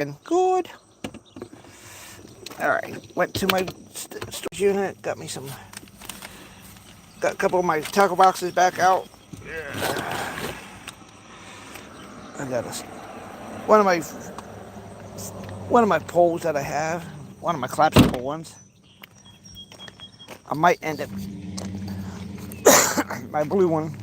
working good. All right, went to my storage unit, got a couple of my tackle boxes back out. I got one of my poles that I have, one of my collapsible ones. I might end up my blue one.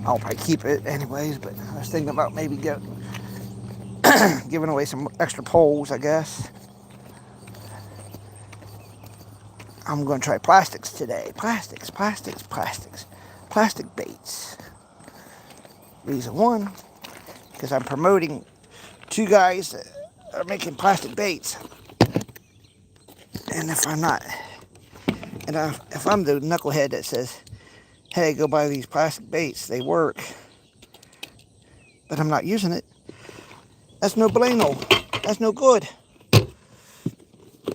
I'll probably keep it anyways, but I was thinking about maybe giving away some extra poles, I guess. I'm going to try plastics today. Plastics. Plastic baits. Reason one, because I'm promoting two guys that are making plastic baits. And if I'm the knucklehead that says, hey, go buy these plastic baits, they work, but I'm not using it, that's no bueno. That's no good.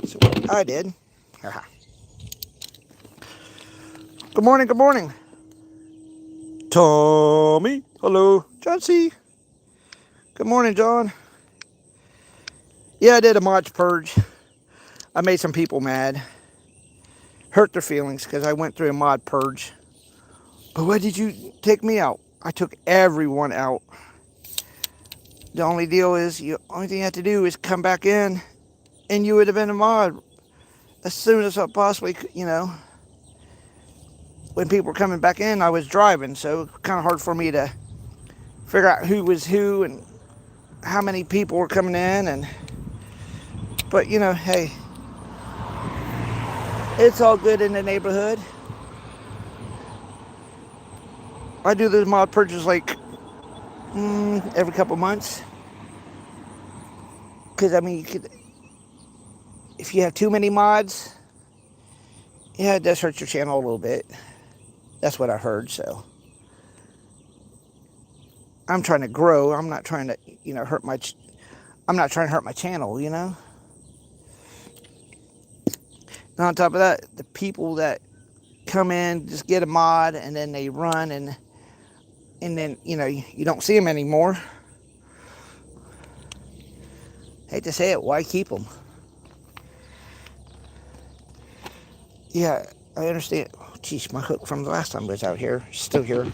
So I did. Good morning. Tommy. Hello. John C. Good morning, John. Yeah, I did a mod purge. I made some people mad. Hurt their feelings because I went through a mod purge. But why did you take me out? I took everyone out. The only deal is, the only thing you have to do is come back in, and you would have been a mod as soon as I possibly, when people were coming back in, I was driving, so kind of hard for me to figure out who was who and how many people were coming in. But hey, it's all good in the neighborhood. I do those mod purges like every couple months, because if you have too many mods, yeah, it does hurt your channel a little bit. That's what I heard. So I'm trying to grow. I'm not trying to hurt my channel. And on top of that, the people that come in just get a mod and then they run, and then you don't see them anymore. Hate to say it, why keep them? Yeah, I understand. Oh, geez, my hook from the last time was out here, still here.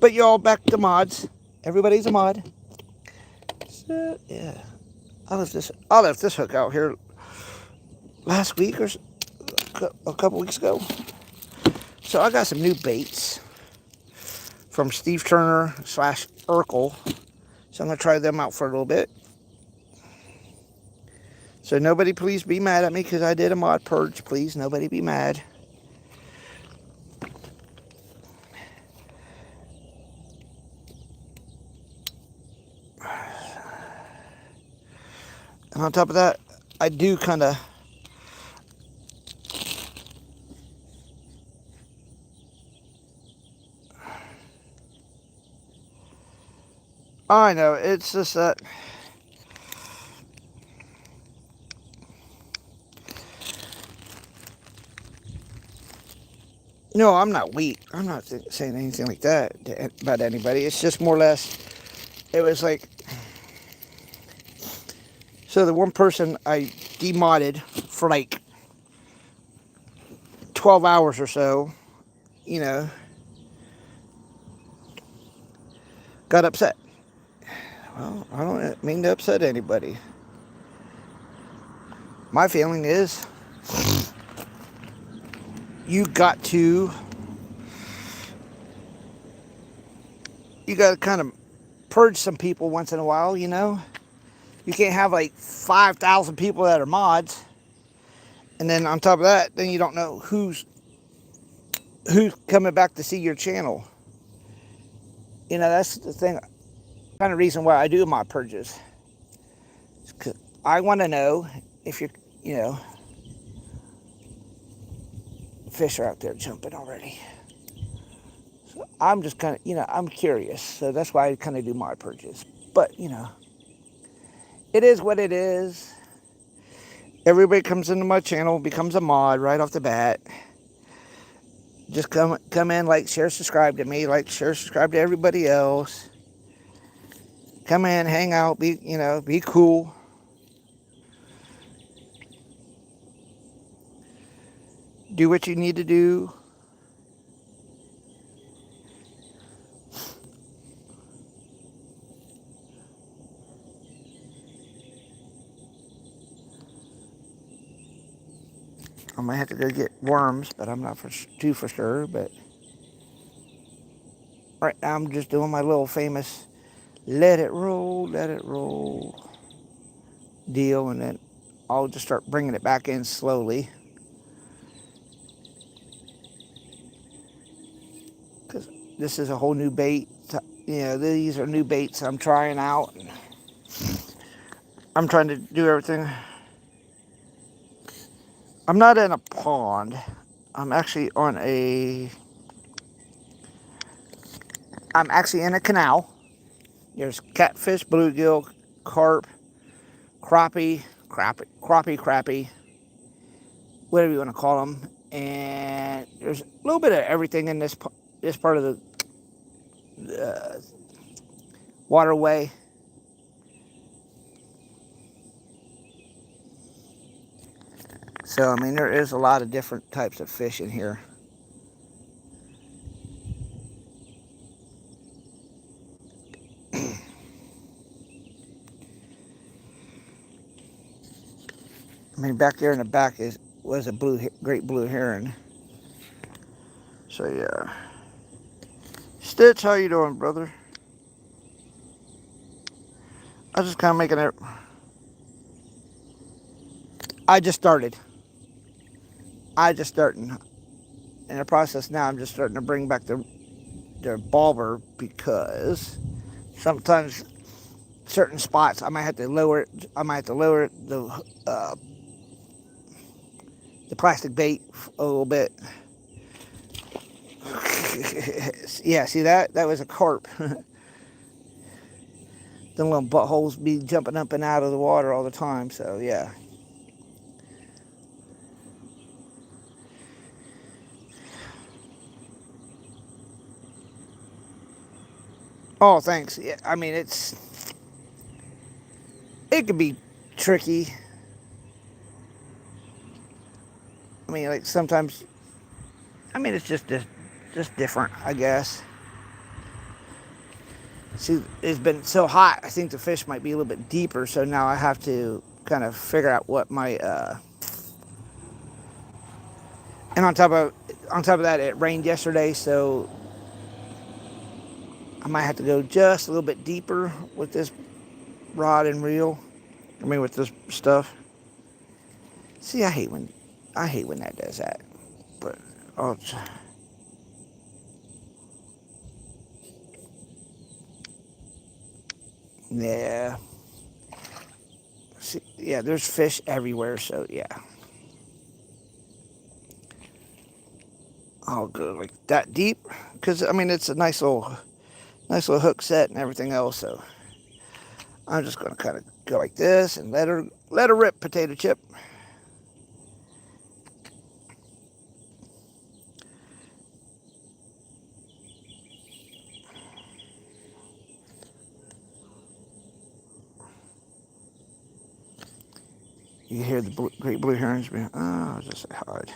But y'all, back to mods. Everybody's a mod. So yeah, I left this hook out here last week or a couple weeks ago. So I got some new baits from Steve Turner / Urkel. So I'm going to try them out for a little bit. So nobody please be mad at me because I did a mod purge. Please, nobody be mad. And on top of that, I do kind of... I know, it's just that... No, I'm not weak. I'm not saying anything like that about anybody. It's just more or less, it was like... So the one person I demodded for like 12 hours or so, got upset. Well, I don't mean to upset anybody. My feeling is, you got to kind of purge some people once in a while, You can't have like 5,000 people that are mods, and then on top of that, then you don't know who's coming back to see your channel. That's the thing, kind of reason why I do mod purges. Because I want to know if you're, fish are out there jumping already. So I'm just kind of, I'm curious. So that's why I kind of do mod purges. But, it is what it is. Everybody comes into my channel, becomes a mod right off the bat. Just come in, like, share, subscribe to me, like, share, subscribe to everybody else. Come in, hang out, be cool. Do what you need to do. I might have to go get worms, but I'm not for sure. But right now I'm just doing my little famous let it roll deal, and then I'll just start bringing it back in slowly. Because this is a whole new bait. These are new baits I'm trying out. I'm trying to do everything. I'm not in a pond. I'm actually I'm actually in a canal. There's catfish, bluegill, carp, crappie, whatever you want to call them. And there's a little bit of everything in this part of the waterway. So, I mean, there is a lot of different types of fish in here. I mean, back there in the back was a great blue heron. So, yeah. Stitch, how you doing, brother? I was just kind of making it. I just started. In the process now. I'm just starting to bring back the bobber, because sometimes certain spots I might have to lower it. I might have to lower the plastic bait a little bit. Yeah, see that? That was a carp. The little buttholes be jumping up and out of the water all the time, so yeah. Oh, thanks. Yeah, I mean, it could be tricky. I mean, like sometimes, I mean, it's just different, I guess. See, it's been so hot. I think the fish might be a little bit deeper, so now I have to kind of figure out what my and on top of that, it rained yesterday, so I might have to go just a little bit deeper with this rod and reel. I mean, with this stuff. See, I hate when that does that. But oh, yeah. See, yeah, there's fish everywhere, so yeah. I'll go like that deep, because I mean it's a nice little hook set and everything else. So I'm just gonna kind of go like this and let her rip, potato chip. You hear the great blue herons being, oh, just hard.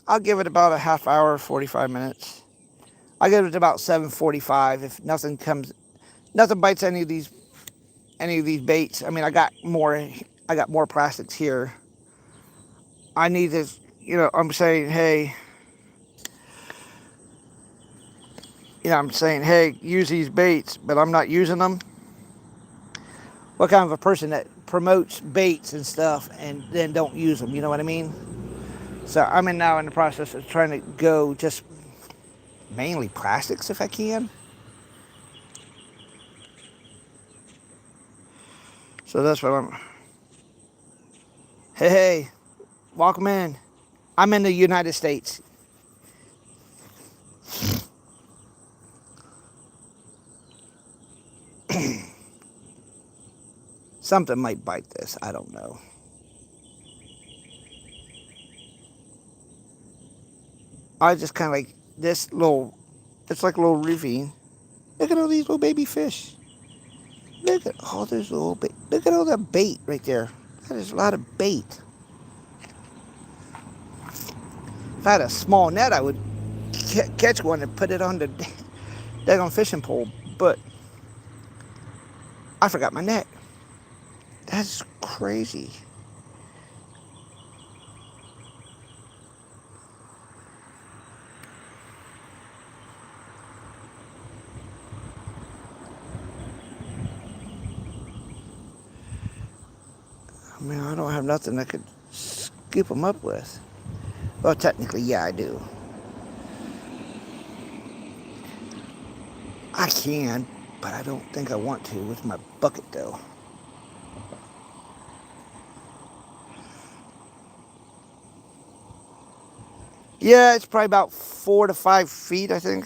I'll give it about a half hour, 45 minutes. I'll give it about 7:45 if nothing bites any of these baits. I mean, I got more plastics here. I need this, I'm saying, hey, I'm saying, hey, use these baits, but I'm not using them. What kind of a person that promotes baits and stuff and then don't use them? You know what I mean? So I'm now in the process of trying to go just mainly plastics if I can. So that's what I'm. Hey, welcome in. I'm in the United States. Something might bite this. I don't know. I just kind of like this little It's like a little ravine. Look at all these little baby fish. Look at all those little bait. Look at all that bait right there. That is a lot of bait. If I had a small net, I would catch one and put it on the daggone fishing pole. But I forgot my net. That's crazy. I mean, I don't have nothing I could scoop them up with. Well, technically, yeah, I do. I can, but I don't think I want to with my bucket, though. Yeah, it's probably about 4 to 5 feet, I think.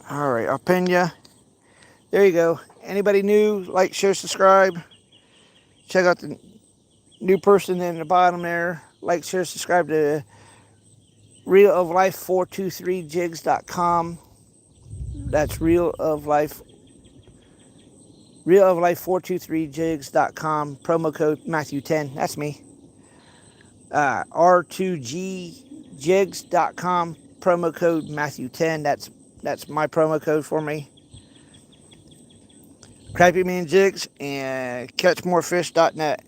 All right, I'll pin ya. There you go. Anybody new, like, share, subscribe. Check out the new person in the bottom there. Like, share, subscribe to realoflife423jigs.com. That's realoflife423jigs.com. Promo code Matthew10. That's me. R2gjigs.com. Promo code Matthew10. That's my promo code for me. Crappy Man Jigs and catchmorefish.net.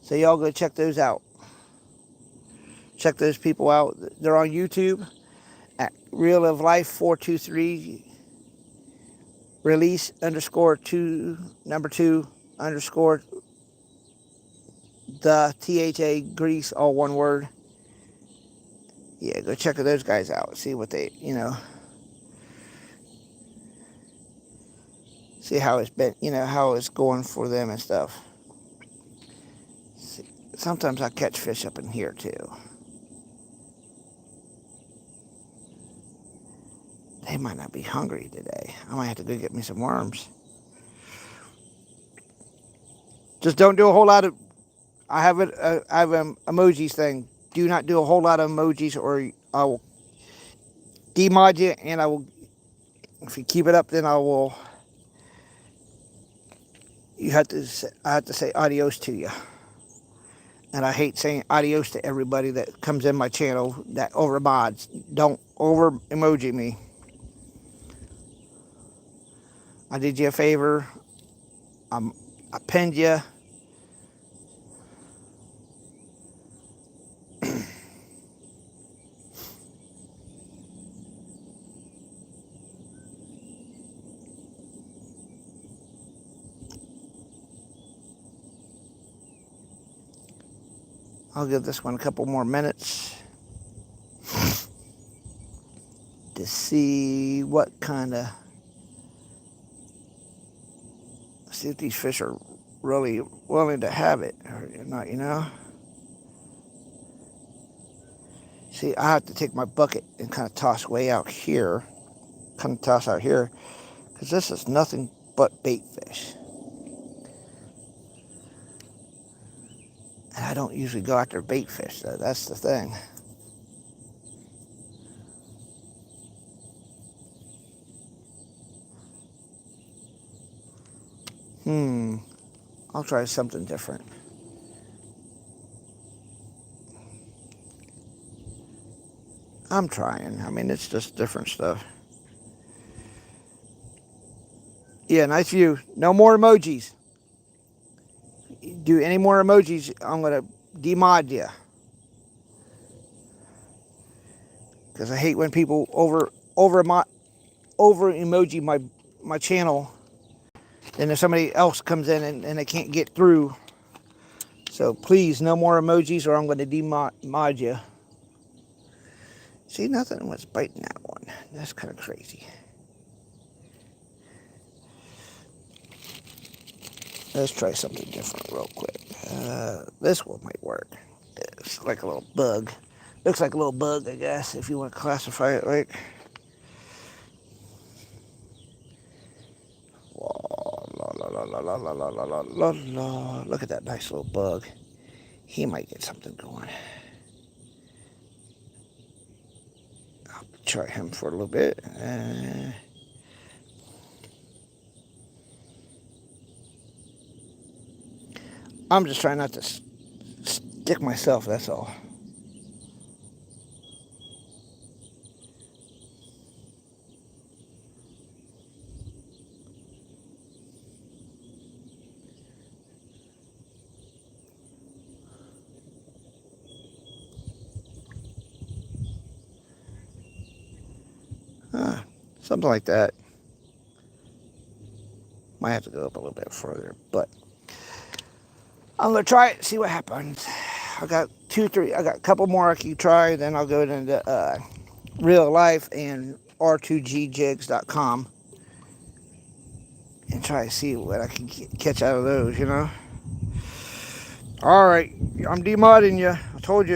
So y'all go check those out. Check those people out. They're on YouTube at Real of Life 423 release underscore 2 number 2 underscore the THA grease, all one word. Yeah, go check those guys out. See what they, see how it's been, how it's going for them and stuff. See, sometimes I catch fish up in here too. They might not be hungry today. I might have to go get me some worms. Just don't do a whole lot of. I have an emojis thing. Do not do a whole lot of emojis, or I will demod you, and I will. If you keep it up, then I will. I have to say adios to you. And I hate saying adios to everybody that comes in my channel that over mods. Don't over emoji me. I did you a favor. I pinned you. I'll give this one a couple more minutes to see what kind of, see if these fish are really willing to have it or not, See, I have to take my bucket and kind of toss way out here, because this is nothing but bait fish. And I don't usually go after bait fish, though. That's the thing. I'll try something different. I'm trying. I mean, it's just different stuff. Yeah, nice view. No more emojis. Do any more emojis, I'm going to demod you. Because I hate when people over emoji my channel. Then if somebody else comes in and they can't get through. So please, no more emojis or I'm going to demod you. See, nothing was biting that one. That's kind of crazy. Let's try something different real quick. This one might work. It's like a little bug. Looks like a little bug, I guess, if you want to classify it like. Look at that nice little bug. He might get something going. Try him for a little bit. I'm just trying not to stick myself, that's all. Something like that. Might have to go up a little bit further, but I'm gonna try it, see what happens. I got I got a couple more I can try, then I'll go into real life and r2gjigs.com and try to see what I can catch out of those, you know. All right, I'm demodding you. I told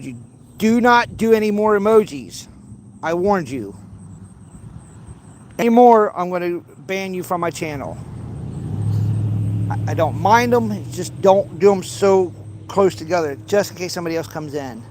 you. Do not do any more emojis. I warned you. Any more, I'm going to ban you from my channel. I don't mind them, just don't do them so close together, just in case somebody else comes in.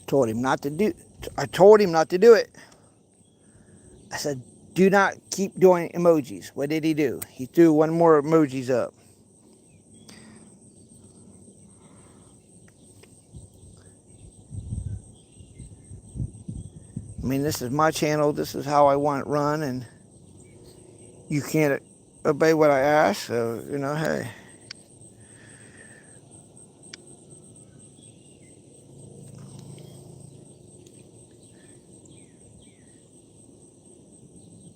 Told him not to do. I told him not to do it. I said, do not keep doing emojis. What did he do? He threw one more emojis up. I mean, this is my channel. This is how I want it run, and you can't obey what I ask. So, you know, hey.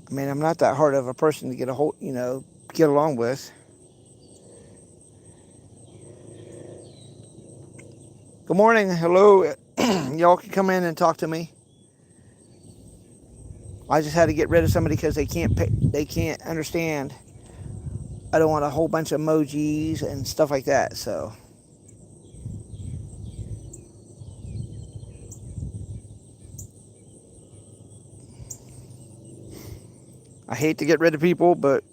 I mean, I'm not that hard of a person to get a hold, get along with. Good morning. Hello. Y'all can come in and talk to me. I just had to get rid of somebody because they can't understand. I don't want a whole bunch of emojis and stuff like that, so. I hate to get rid of people, but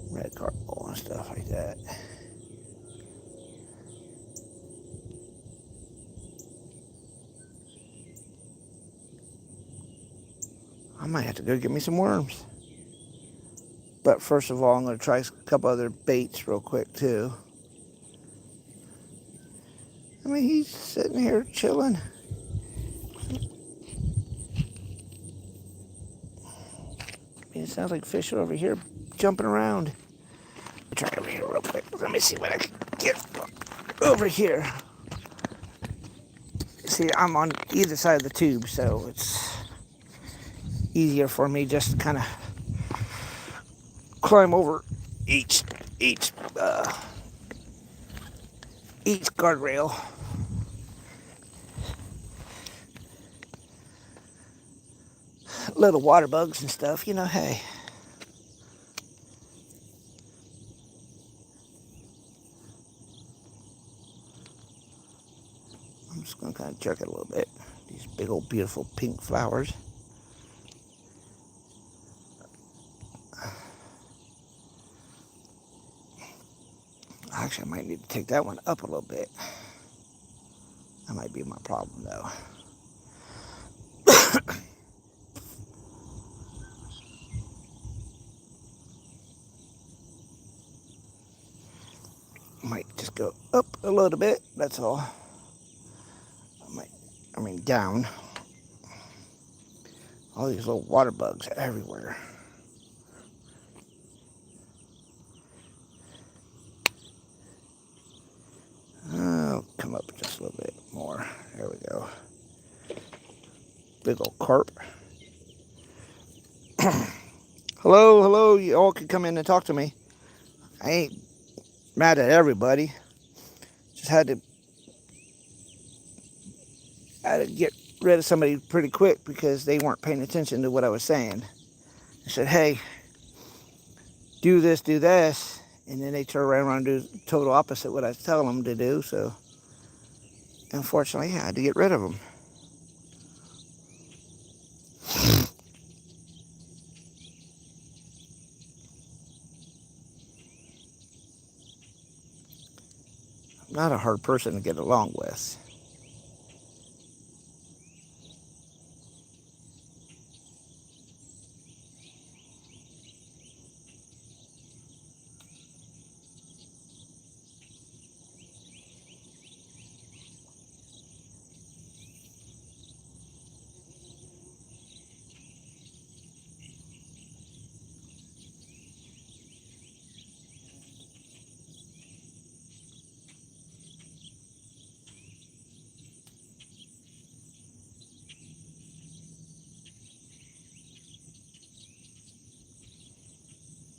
red cardboard and stuff like that. I might have to go get me some worms. But first of all, I'm going to try a couple other baits real quick, too. I mean, he's sitting here chilling. I mean, it sounds like fish are over here jumping around. Try over here real quick. Let me see what I can get over here. See, I'm on either side of the tube, so it's easier for me just to kind of climb over each guardrail. Little water bugs and stuff, hey. I'm just going to kind of jerk it a little bit. These big old beautiful pink flowers. Actually, I might need to take that one up a little bit. That might be my problem, though. Might just go up a little bit, that's all. Down. All these little water bugs everywhere. come up just a little bit more. There we go. Big old carp. Hello, hello. You all can come in and talk to me. I ain't mad at everybody. Just had to get rid of somebody pretty quick because they weren't paying attention to what I was saying. I said, hey, do this, and then they turn around and do the total opposite what I was telling them to do. So, unfortunately, I had to get rid of them. I'm not a hard person to get along with.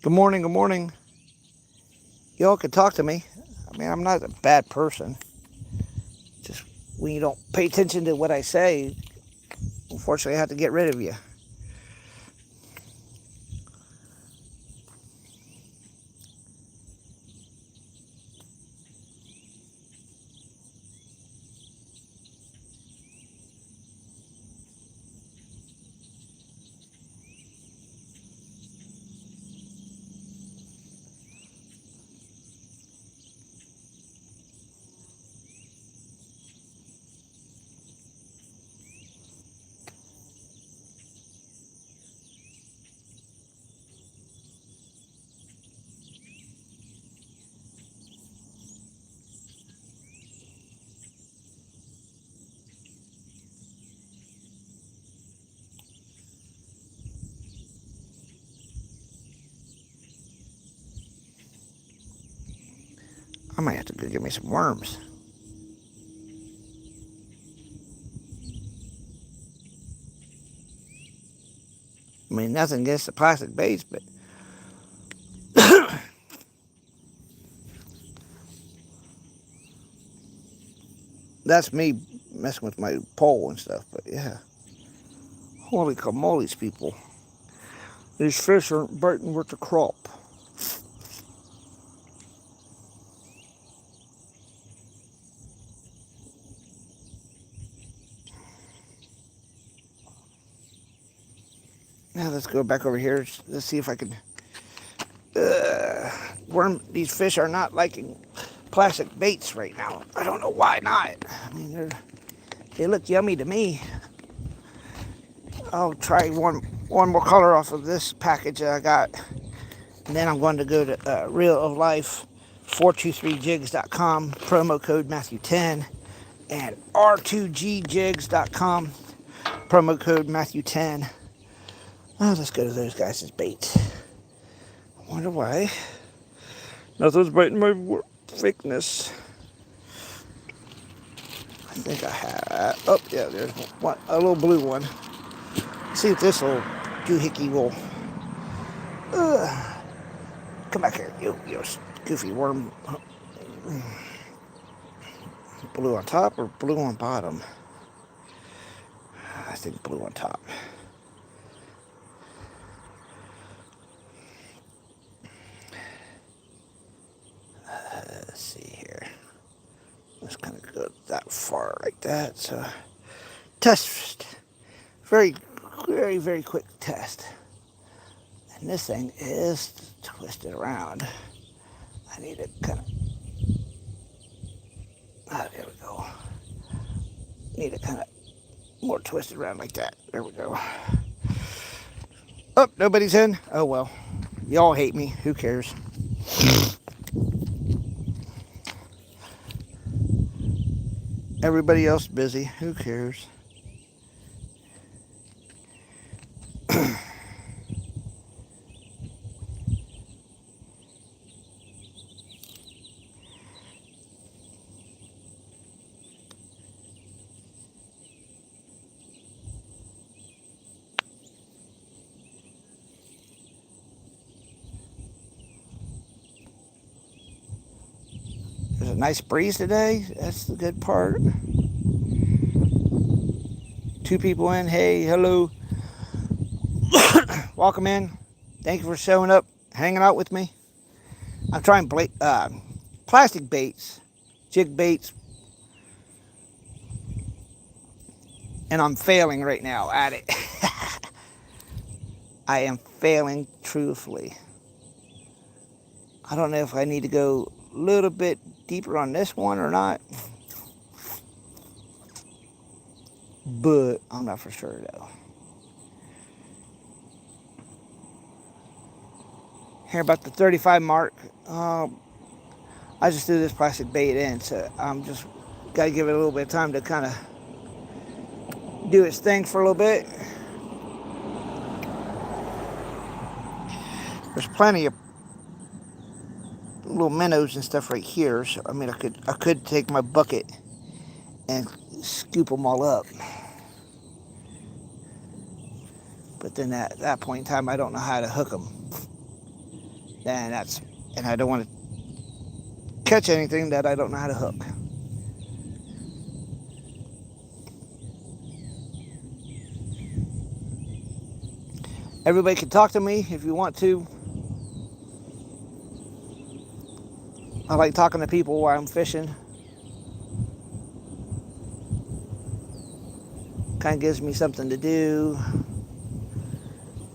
Good morning, good morning. Y'all can talk to me. I mean, I'm not a bad person. Just when you don't pay attention to what I say, unfortunately, I have to get rid of you. I might have to go get me some worms. I mean, nothing against the plastic baits, but that's me messing with my pole and stuff. But yeah, holy camolies, people. These fish aren't biting worth a crop. Now let's go back over here. Let's see if I can worm. These fish are not liking plastic baits right now. I don't know why not. I mean, they look yummy to me. I'll try one more color off of this package that I got. And then I'm going to go to Real of Life 423jigs.com, promo code Matthew10, and r2gjigs.com, promo code Matthew10. Let's go to those guys' baits. I wonder why. Nothing's biting my thickness. I think I have. Oh, yeah, there's one, a little blue one. Let's see if this little doohickey will. Come back here, you goofy worm. Blue on top or blue on bottom? I think blue on top. Let's see here. Let's kind of go that far like that. So, test. Very, very, very quick test. And this thing is twisted around. I need to kind of. Ah, there we go. Need to kind of more twisted around like that. There we go. Oh, nobody's in? Oh, well. Y'all hate me. Who cares? Everybody else busy. Who cares? a nice breeze today. That's the good part. 2 people in. Hey, hello. Welcome in. Thank you for showing up, hanging out with me. I'm trying plastic baits, jig baits, and I'm failing right now at it. I am failing truthfully. I don't know if I need to go a little bit deeper on this one or not, but I'm not for sure though. Here about the 35 mark. I just threw this plastic bait in, so I'm just got to give it a little bit of time to kind of do its thing for a little bit. There's plenty of little minnows and stuff right here, so I mean I could take my bucket and scoop them all up, but then at that point in time I don't know how to hook them. And I don't want to catch anything that I don't know how to hook. Everybody can talk to me if you want to. I like talking to people while I'm fishing. Kind of gives me something to do.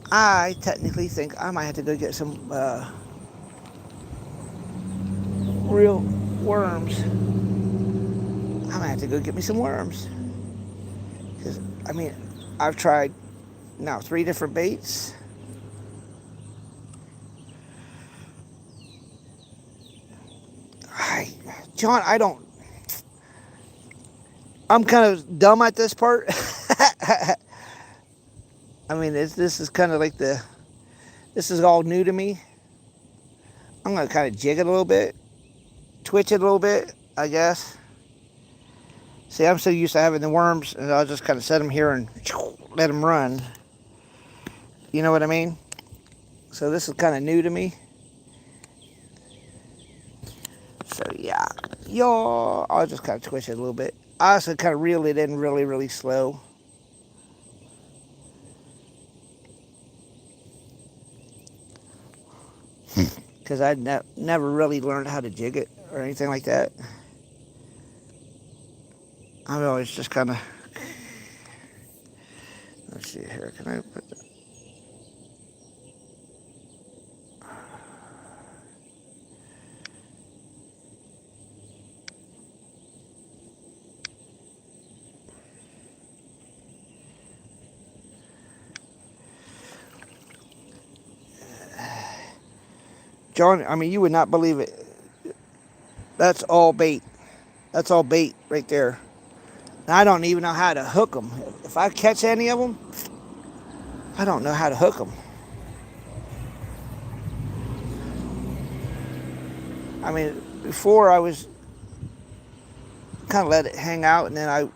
I technically think I might have to go get some real worms. I might have to go get me some worms. Because, I mean, I've tried now 3 different baits. John, I'm kind of dumb at this part. I mean, this is kind of like this is all new to me. I'm going to kind of jig it a little bit, twitch it a little bit, I guess. See, I'm so used to having the worms, and I'll just kind of set them here and let them run. You know what I mean? So this is kind of new to me. So yeah, I'll just kind of twitch it a little bit. I also kind of reel it in really, really slow. Because I never really learned how to jig it or anything like that. I've always just kind of, let's see here, can I put that? John, I mean, you would not believe it. That's all bait. That's all bait right there. And I don't even know how to hook them. If I catch any of them, I don't know how to hook them. I mean, before I was kind of let it hang out, and then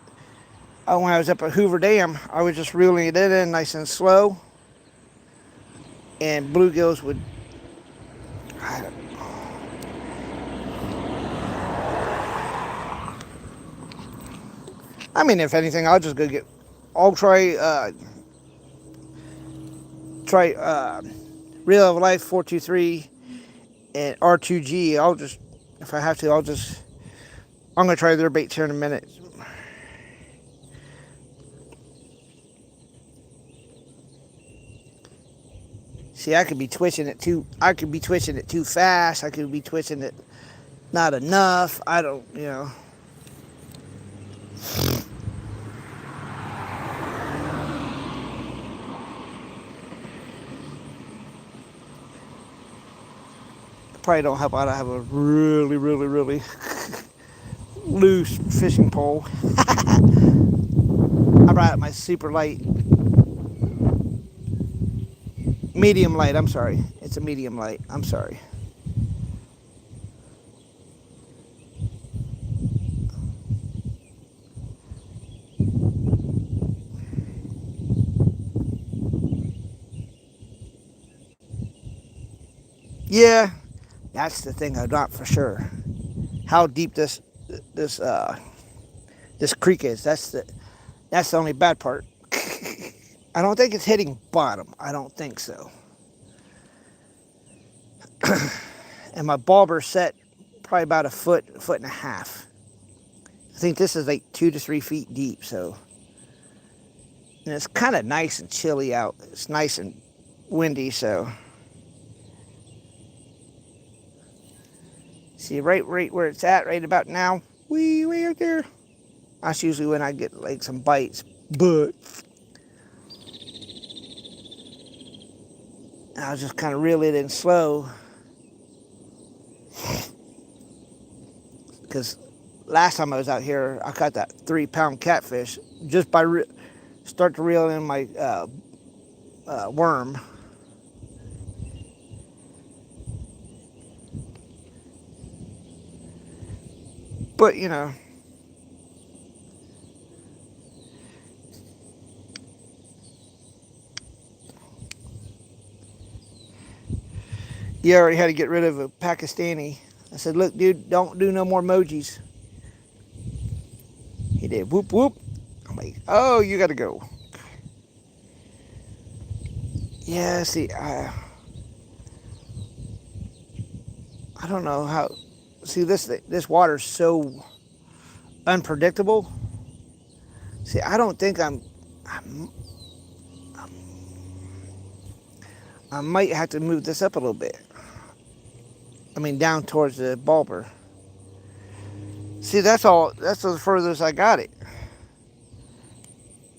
when I was up at Hoover Dam, I was just reeling it in nice and slow, and bluegills would, I mean, if anything, I'll just go I'll try Real of Life 423 and R2G. If I have to, I'm going to try their baits here in a minute. See, I could be twitching it too fast. I could be twitching it not enough. I don't, Probably don't help out. I have a really, really, really loose fishing pole. I brought out my super light, medium light. I'm sorry. It's a medium light. I'm sorry. Yeah, that's the thing I'm not for sure. how deep this this creek is. That's the only bad part. I don't think it's hitting bottom. I don't think so. And my bulber's set probably about a foot and a half. I think this is like 2 to 3 feet deep. So, and it's kind of nice and chilly out. It's nice and windy. So, see right where it's at right about now. Way right there. That's usually when I get like some bites, but I'll just kind of reel it in slow. Because last time I was out here, I caught that 3-pound catfish just by start to reel in my worm. But you know, you already had to get rid of a Pakistani. I said, look, dude, don't do no more emojis. He did whoop whoop. I'm like, oh, you got to go. Yeah, see, I don't know how. See, this water's so unpredictable. See, I don't think I might have to move this up a little bit. I mean, down towards the bulber. See, that's the furthest I got it.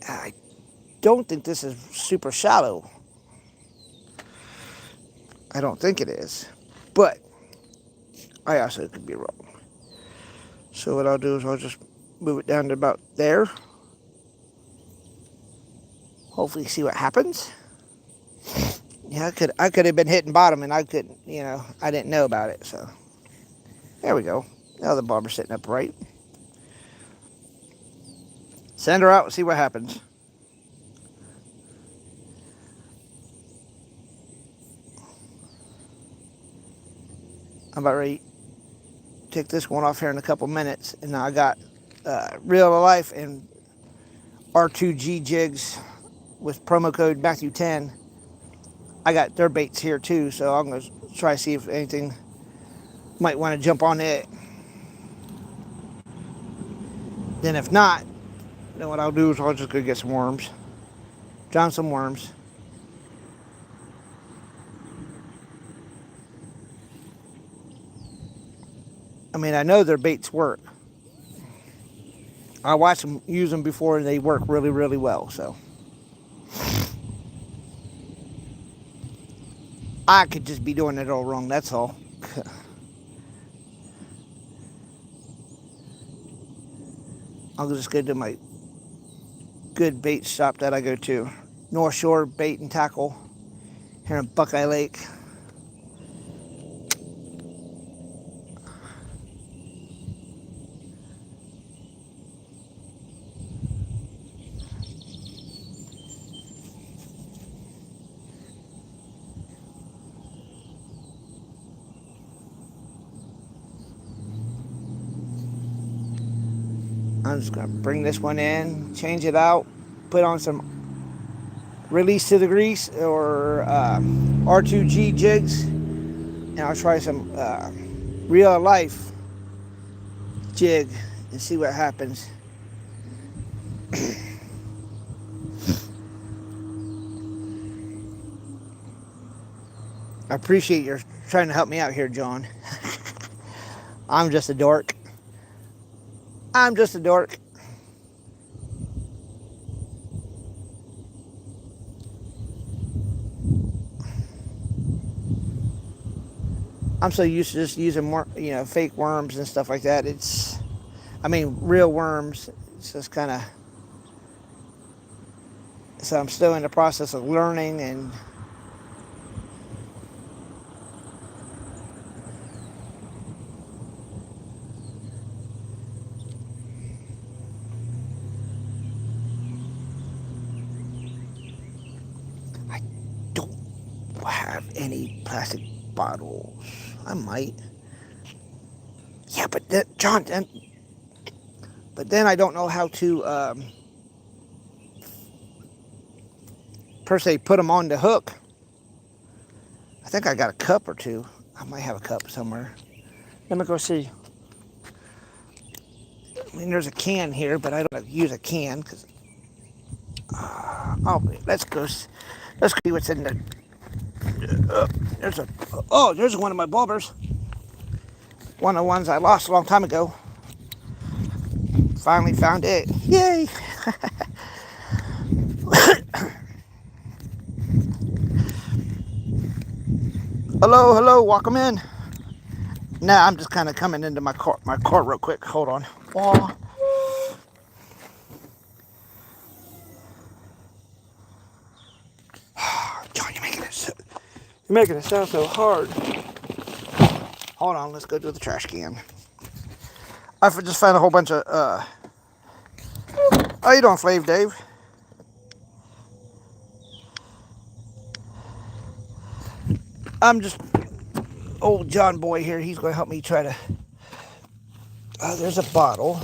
I don't think this is super shallow. I don't think it is. But I also could be wrong. So what I'll do is I'll just move it down to about there. Hopefully see what happens. Yeah, I could have been hitting bottom and I couldn't, I didn't know about it. So there we go. Now the bulber's sitting upright. Send her out and see what happens. I'm about ready to take this one off here in a couple minutes. And now I got Real Life and R2G jigs with promo code Matthew 10. I got their baits here too, so I'm going to try to see if anything might want to jump on it. Then if not, then what I'll do is I'll just go get some worms. Drown some worms. I mean, I know their baits work. I watched them use them before and they work really, really well, so. I could just be doing it all wrong, that's all. I'll just go to my good bait shop that I go to. North Shore Bait and Tackle here in Buckeye Lake. I'm just going to bring this one in, change it out, put on some release to the grease or R2G jigs, and I'll try some Real Life jig and see what happens. I appreciate your trying to help me out here, John. I'm just a dork. I'm just a dork. I'm so used to just using more, fake worms and stuff like that. Real worms. It's just kind of. So I'm still in the process of learning and. Have any plastic bottles. I might. Yeah, but then, John, but then I don't know how to per se put them on the hook. I think I got a cup or two. I might have a cup somewhere. Let me go see. I mean, there's a can here, but I don't use a can because. Oh, let's go. Let's see what's in the. There's a. Oh, there's one of my bulbers. One of the ones I lost a long time ago. Finally found it. Yay! Hello, hello, welcome in. Now I'm just kind of coming into my car real quick. Hold on. Oh. John, you're making it sound so hard. Hold on, let's go to the trash can. I just found a whole bunch of how you doing, Flav Dave? I'm just old John boy here. He's going to help me try to. There's a bottle.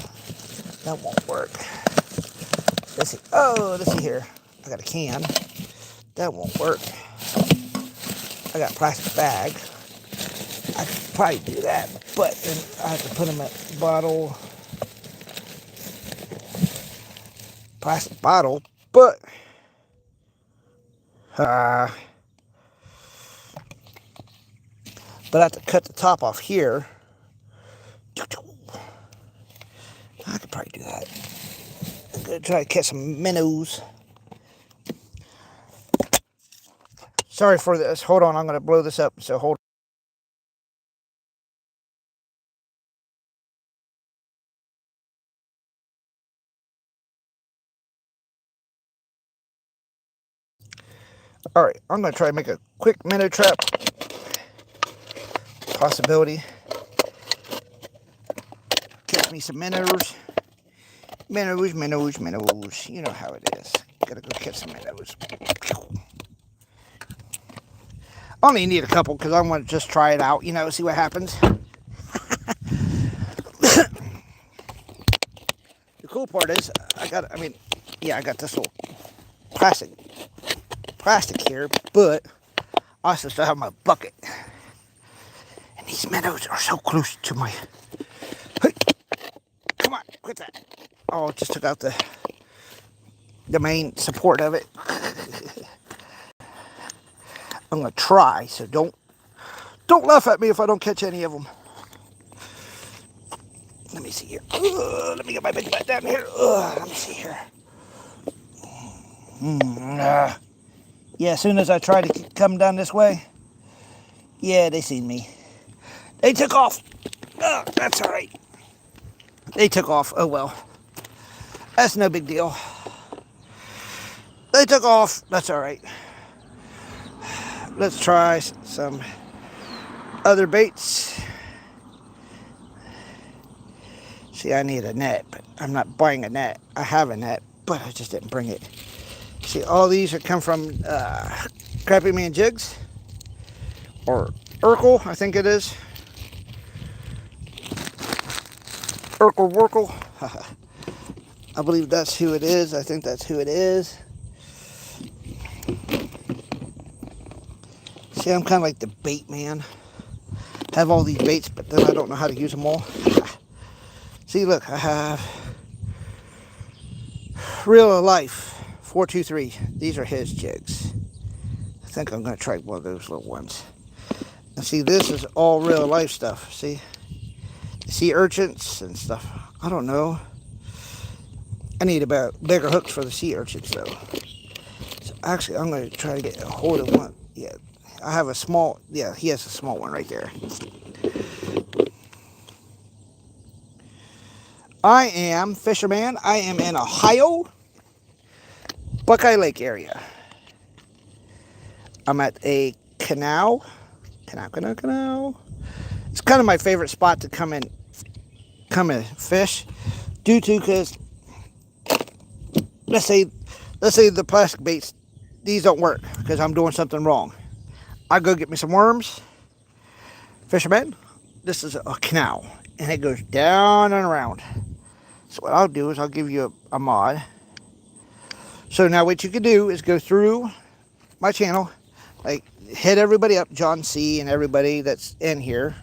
That won't work. Let's see. Oh, let's see here. I got a can. That won't work. I got a plastic bag. I could probably do that, but then I have to put them in a bottle. Plastic bottle, but I have to cut the top off here. I could probably do that. I'm gonna try to catch some minnows. Sorry for this. Hold on, I'm gonna blow this up. So hold. All right, I'm gonna try to make a quick minnow trap. Possibility. Catch me some minnows. Minnows, minnows, minnows. You know how it is. Gotta go catch some minnows. I only need a couple because I want to just try it out, see what happens. The cool part is, I got this little plastic here, but I also still have my bucket. And these minnows are so close to my. Hey, come on, quit that. Oh, it just took out the main support of it. I'm gonna try, so don't laugh at me if I don't catch any of them. Let me see here. Let me get my big butt down here. Let me see here. Yeah, as soon as I try to come down this way, yeah, they seen me. They took off. That's all right. They took off. Oh well. That's no big deal. They took off. That's all right. Let's try some other baits. See, I need a net, but I'm not buying a net. I have a net, but I just didn't bring it. See, all these are come from Crappy Man Jigs, or Urkel, I think it is. Urkel Workel. I believe that's who it is. I think that's who it is. See, I'm kind of like the bait man. Have all these baits, but then I don't know how to use them all. See, look, I have Real Life 423. These are his jigs. I think I'm going to try one of those little ones. And see, this is all Real Life stuff. See? Sea urchins and stuff. I don't know. I need about bigger hooks for the sea urchins, though. So actually, I'm going to try to get a hold of one. Yeah, I have a small. Yeah, he has a small one right there. I am fisherman. I am in Ohio, Buckeye Lake area. I'm at a canal. It's kind of my favorite spot to come and fish, due to because let's say the plastic baits, these don't work because I'm doing something wrong. I go get me some worms. Fisherman, this is a canal. and it goes down and around. So what I'll do is I'll give you a mod. So now what you can do is go through my channel, like hit everybody up, John C. and everybody that's in here.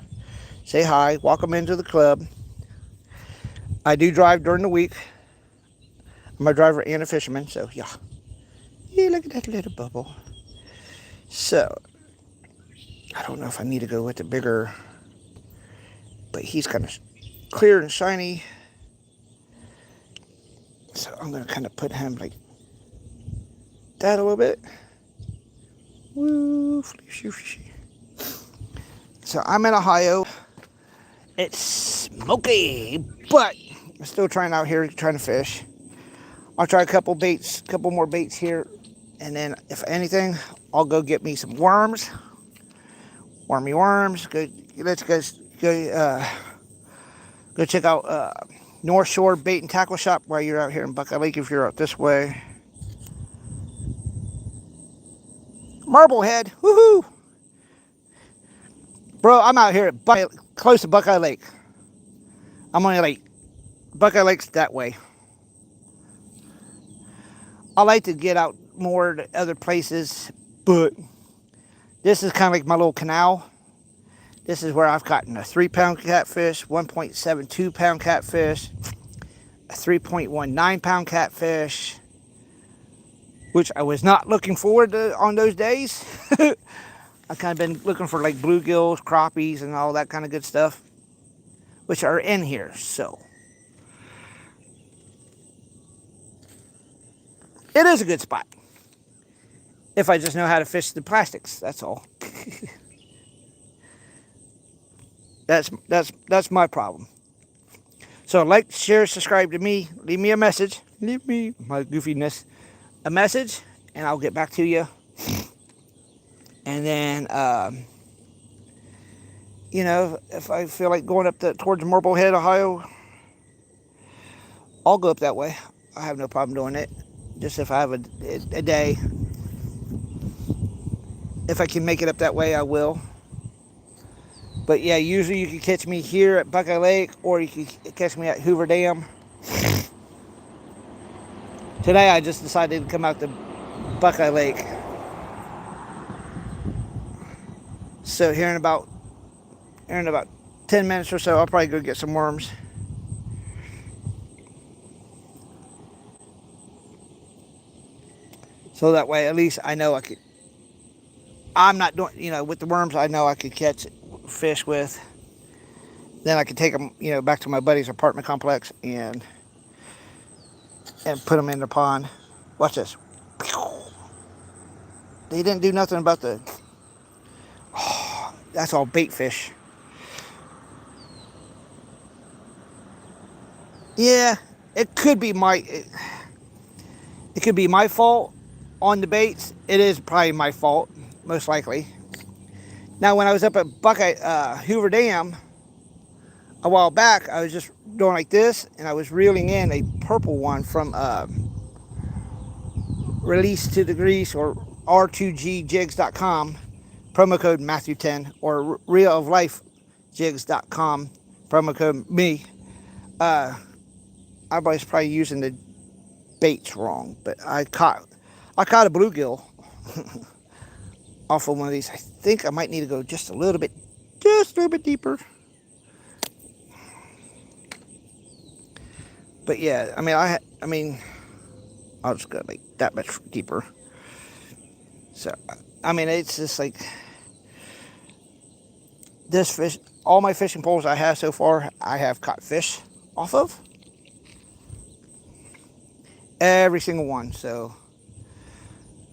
Say hi, welcome into the club. I do drive during the week. I'm a driver and a fisherman, so yeah. Yeah, look at that little bubble. So, I don't know if I need to go with the bigger, but he's kind of clear and shiny. So I'm going to kind of put him like that a little bit. Woo, so I'm in Ohio. It's smoky, but I'm still trying out here, trying to fish. I'll try a couple more baits here, and then if anything, I'll go get me some worms. Wormy worms. Let's go check out North Shore Bait and Tackle Shop while you're out here in Buckeye Lake if you're out this way. Marblehead, woohoo! Bro, I'm out here at close to Buckeye Lake. I'm only like, Buckeye Lake's that way. I like to get out more to other places, but this is kind of like my little canal. This is where I've gotten a 3-pound catfish, 1.72 pound catfish, a 3.19 pound catfish, which I was not looking forward to on those days. I kind of been looking for like bluegills, crappies, and all that kind of good stuff, which are in here. So it is a good spot if I just know how to fish the plastics. That's all. That's my problem. So like, share, subscribe to me. Leave me a message. Leave me, my goofiness, a message, and I'll get back to you. And then, you know, if I feel like going up towards Marblehead, Ohio, I'll go up that way. I have no problem doing it. Just if I have a day. If I can make it up that way, I will. But yeah, usually you can catch me here at Buckeye Lake, or you can catch me at Hoover Dam. Today I just decided to come out to Buckeye Lake. So here in about 10 minutes or so, I'll probably go get some worms. So that way, at least I know I'm not doing, you know, with the worms, I know I could catch fish with. Then I could take them, you know, back to my buddy's apartment complex and put them in the pond. Watch this. They didn't do nothing about the... Oh, that's all bait fish. Yeah, it could be it could be my fault on the baits. It is probably my fault, most likely. Now, when I was up at Hoover Dam a while back, I was just doing like this, and I was reeling in a purple one from Release to the Grease or R2GJigs.com, promo code Matthew10, or realoflifejigs.com, promo code me. I was probably using the baits wrong, but I caught a bluegill off of one of these. I think I might need to go just a little bit deeper. But yeah, I mean, I'll just go like that much deeper. So, I mean, it's just like this fish. All my fishing poles I have so far, I have caught fish off of. Every single one. So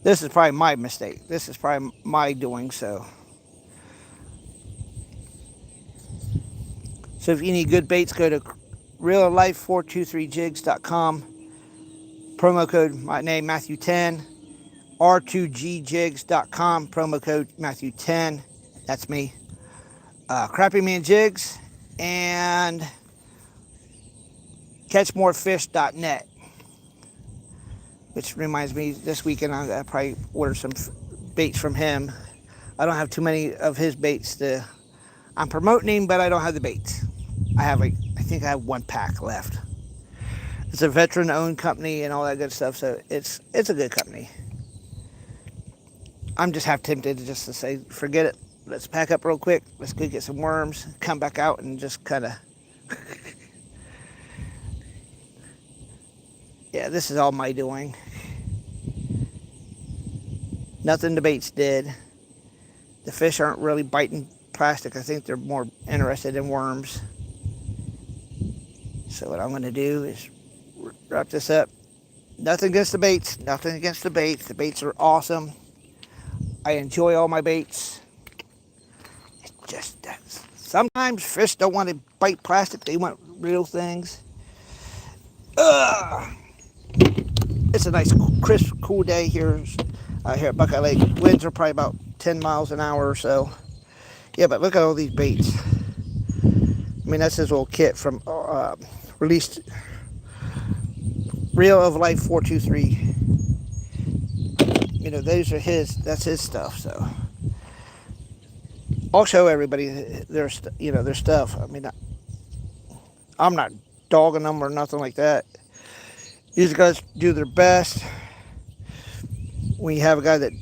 this is probably my mistake. This is probably my doing. So if you need good baits, go to reallife423jigs.com. Promo code my name Matthew10. R2GJigs.com. Promo code Matthew10. That's me. Crappy Man Jigs and catchmorefish.net. Which reminds me, this weekend I probably order some baits from him. I don't have too many of his baits I'm promoting him, but I don't have the baits. I think I have one pack left. It's a veteran-owned company and all that good stuff, so it's a good company. I'm just half tempted to just to say, forget it. Let's pack up real quick. Let's go get some worms, come back out, and just kind of, yeah, this is all my doing. Nothing the baits did. The fish aren't really biting plastic. I think they're more interested in worms. So what I'm going to do is wrap this up. Nothing against the baits. Nothing against the baits. The baits are awesome. I enjoy all my baits. It's just that sometimes fish don't want to bite plastic. They want real things. Ugh. It's a nice, crisp, cool day here at Buckeye Lake. Winds are probably about 10 miles an hour or so. Yeah, but look at all these baits. I mean, that's his little kit from released Reel of Life 423. You know, those are that's his stuff. So I'll show everybody their stuff. I mean, I'm not dogging them or nothing like that. These guys do their best. When you have a guy that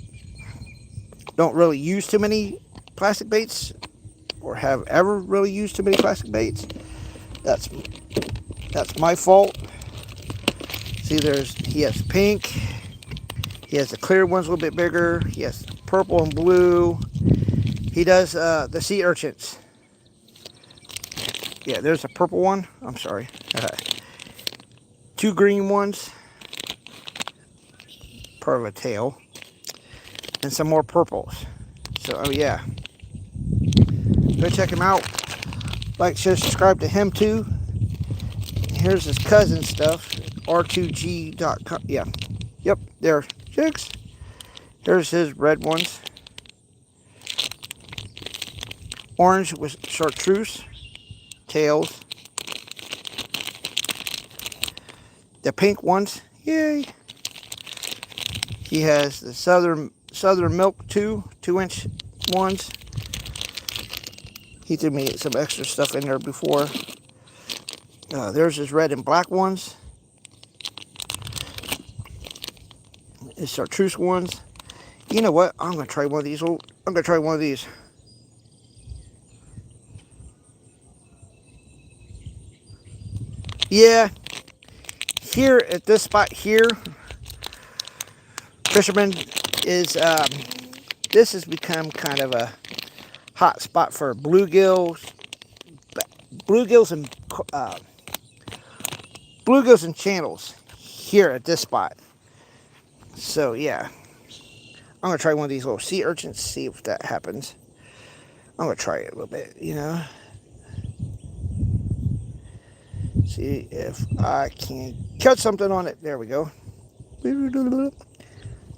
don't really use too many plastic baits, or have ever really used too many plastic baits, that's my fault. See, he has pink. He has the clear ones a little bit bigger. He has purple and blue. He does the sea urchins. Yeah, there's a purple one. I'm sorry. 2 green ones. Part of a tail. And some more purples. So, oh yeah. Go check him out. Like, share, subscribe to him too. Here's his cousin stuff. R2G.com. Yeah. Yep, there. Jigs. Here's his red ones. Orange with chartreuse. Tails. The pink ones. Yay. He has the Southern Milk 2-inch ones. He threw me some extra stuff in there before. There's his red and black ones. His chartreuse ones. You know what? I'm gonna try one of these. I'm gonna try one of these. Yeah. Here at this spot here, fisherman is this has become kind of a hot spot for bluegills and channels here at this spot. So yeah, I'm gonna try one of these little sea urchins, see if that happens. I'm gonna try it a little bit, you know, see if I can catch something on it. There we go.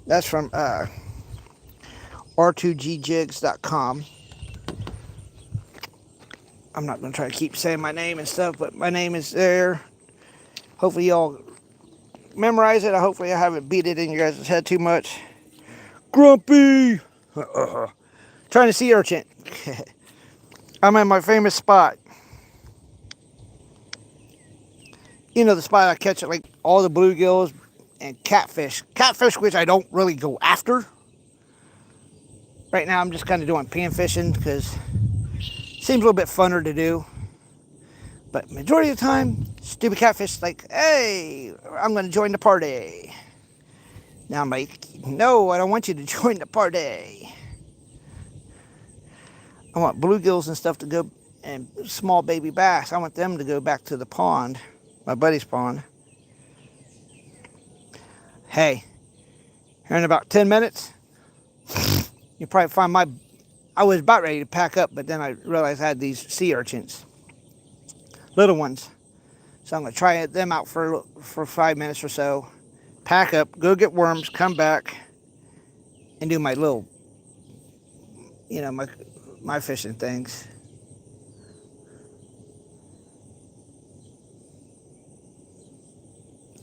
That's from r2gjigs.com. I'm not going to try to keep saying my name and stuff, but my name is there. Hopefully y'all memorize it. Hopefully I haven't beat it in your guys' head too much. Grumpy! Trying to sea urchin. I'm in my famous spot. You know, the spot I catch like all the bluegills and catfish. Catfish, which I don't really go after. Right now I'm just kind of doing pan fishing because it seems a little bit funner to do. But majority of the time, stupid catfish like, hey, I'm going to join the party. Now I'm like, no, I don't want you to join the party. I want bluegills and stuff to go, and small baby bass. I want them to go back to the pond, my buddy's pond. Hey, here in about 10 minutes, you'll probably find I was about ready to pack up, but then I realized I had these sea urchins. Little ones. So I'm going to try them out for 5 minutes or so. Pack up, go get worms, come back, and do my little, you know, my fishing things.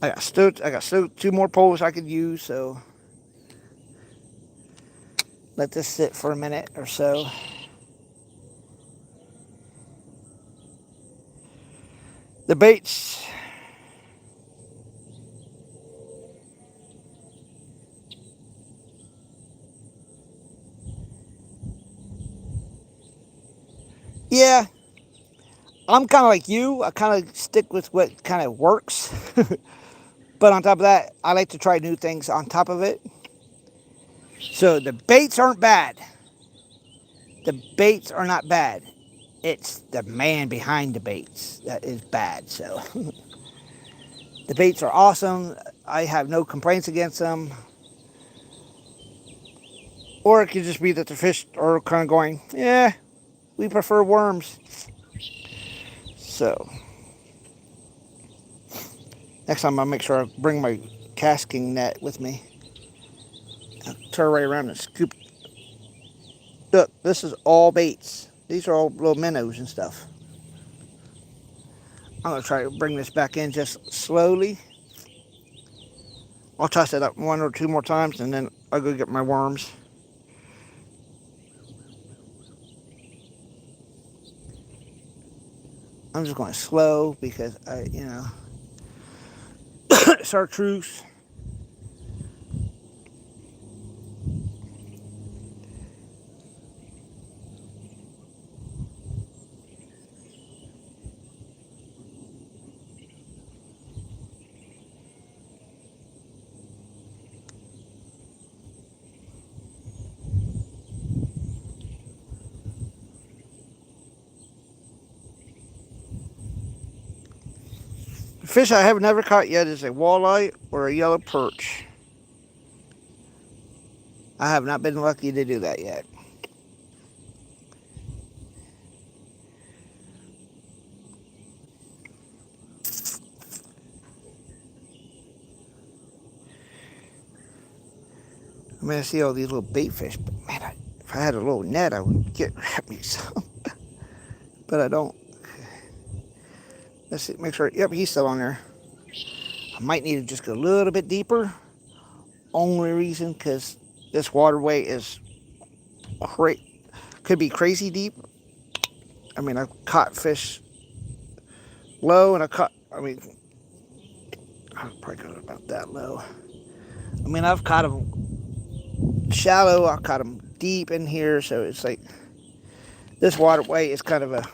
I got still 2 more poles I could use, so let this sit for a minute or so. The baits. Yeah, I'm kind of like you. I kind of stick with what kind of works. But on top of that, I like to try new things on top of it. So the baits aren't bad. The baits are not bad. It's the man behind the baits that is bad. So the baits are awesome. I have no complaints against them. Or it could just be that the fish are kind of going, yeah, we prefer worms. So next time I'll make sure I bring my casting net with me. I'll turn right around and scoop. Look, this is all baits. These are all little minnows and stuff. I'm going to try to bring this back in just slowly. I'll toss it up one or two more times and then I'll go get my worms. I'm just going slow because it's our truce. The fish I have never caught yet is a walleye or a yellow perch. I have not been lucky to do that yet. I mean, I see all these little bait fish, but man, if I had a little net, I would grab me some. But I don't. Let's see, make sure. Yep, he's still on there. I might need to just go a little bit deeper. Only reason because this waterway is could be crazy deep. I mean, I've caught fish low, and I'll probably got about that low. I mean, I've caught them shallow. I've caught them deep in here, so it's like this waterway is kind of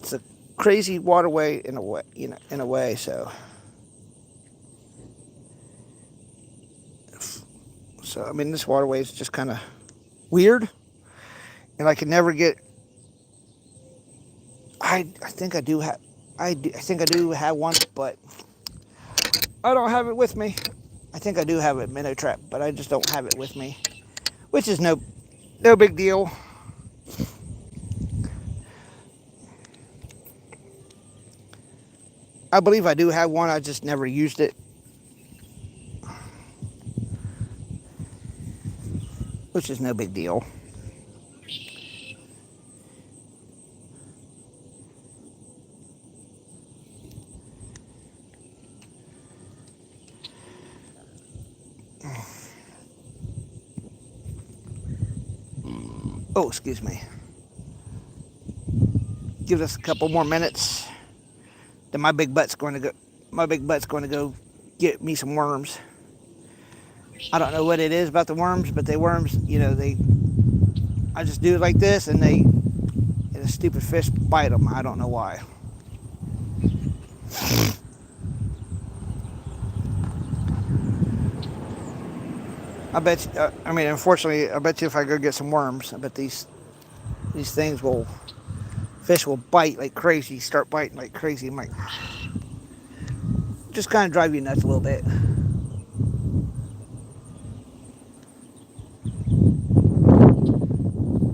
it's a crazy waterway in a way, in a way. So I mean, this waterway is just kind of weird, and I can never get. I think I do have. I think I do have one, but I don't have it with me. I think I do have a minnow trap, but I just don't have it with me, which is no big deal. I believe I do have one. I just never used it, which is no big deal. Oh, excuse me. Give us a couple more minutes. Then my big butt's going to go. My big butt's going to go get me some worms. I don't know what it is about the worms, but the worms, I just do it like this, and a stupid fish bite them. I don't know why. I bet. Unfortunately, I bet you if I go get some worms, I bet these fish will bite like crazy. Start biting like crazy. It might just kind of drive you nuts a little bit.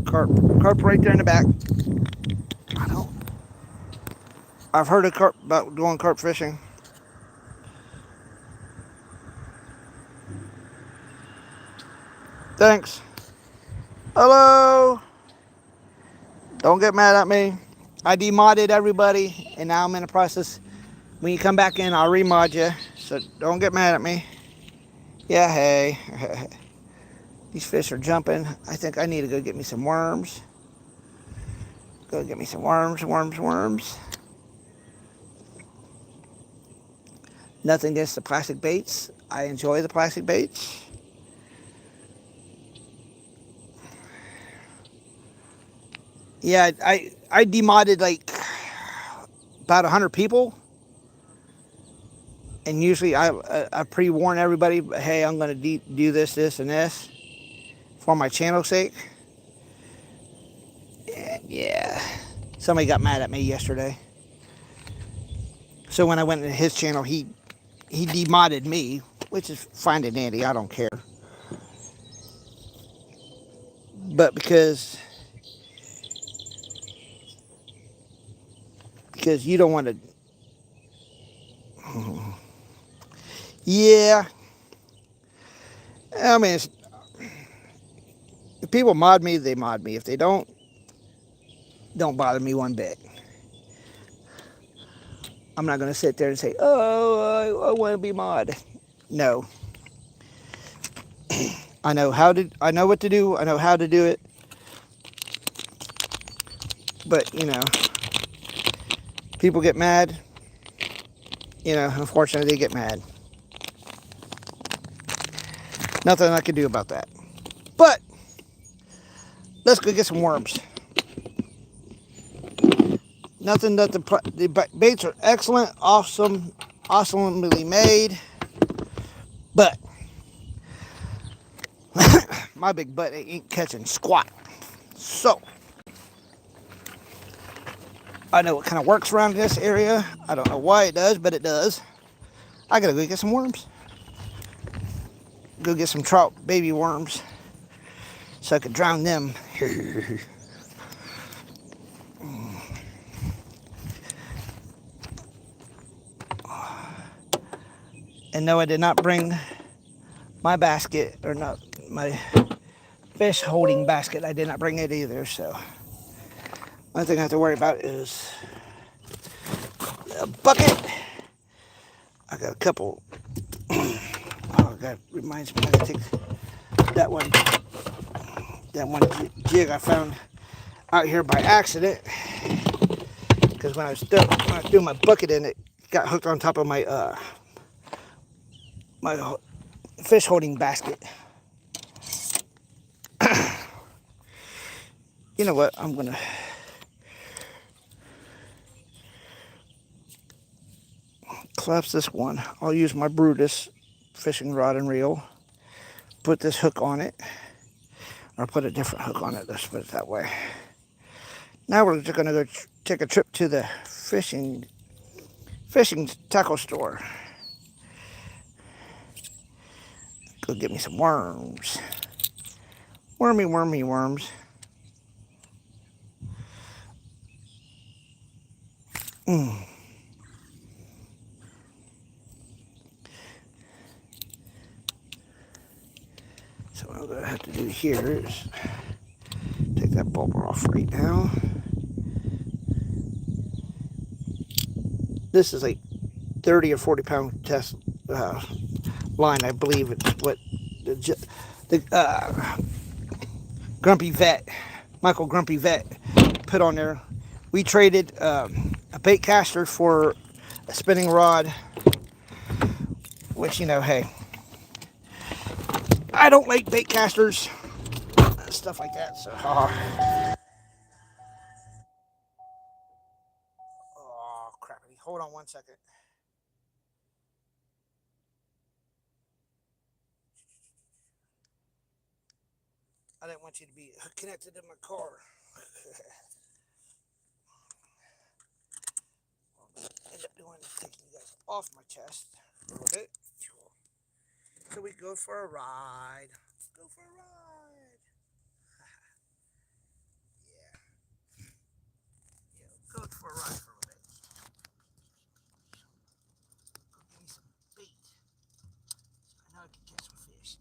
Carp right there in the back. I've heard about doing carp fishing. Thanks. Hello. Don't get mad at me. I demodded everybody, and now I'm in the process. When you come back in, I'll remod you. So don't get mad at me. Yeah, hey. These fish are jumping. I think I need to go get me some worms. Go get me some worms, worms, worms. Nothing against the plastic baits. I enjoy the plastic baits. Yeah, I demodded like about 100 people, and usually I pre-warn everybody, hey, I'm going to do this, this, and this for my channel's sake. And yeah, somebody got mad at me yesterday. So when I went into his channel, he demodded me, which is fine and dandy. I don't care. But because you don't want to, yeah. I mean, if people mod me, they mod me. If they don't bother me one bit. I'm not going to sit there and say, oh, I want to be mod. No. I know what to do. I know how to do it. But, people get mad. Unfortunately, they get mad. Nothing I can do about that. But, let's go get some worms. Nothing that the baits are excellent, awesome, awesomely made. But, my big butt ain't catching squat. So, I know what kind of works around this area. I don't know why it does, but it does. I gotta go get some worms. Go get some trout baby worms so I could drown them. And no, I did not bring my basket, or not my fish holding basket. I did not bring it either. So, one thing I have to worry about is a bucket. I got a couple. Oh, that reminds me. I gotta take that one jig I found out here by accident, because when I was doing my bucket in it, got hooked on top of my my fish holding basket. You know what? I'm gonna collapse this one. I'll use my Brutus fishing rod and reel. Put this hook on it, or put a different hook on it. Let's put it that way. Now we're just gonna go take a trip to the fishing tackle store. Go get me some worms. Wormy, wormy worms. So what I'm gonna have to do here is take that bobber off right now. This is a 30 or 40 pound test line, I believe it's what the Grumpy Vet, Michael Grumpy Vet, put on there. We traded a bait caster for a spinning rod, which, hey, I don't like bait casters, stuff like that. So, oh crappy. Hold on one second. I didn't want you to be connected to my car. End up doing is taking you guys off my chest a little bit, so we go for a ride. Go for a ride. Yeah, go for a ride for a little bit. Go give me some bait, so I know I can catch some fish.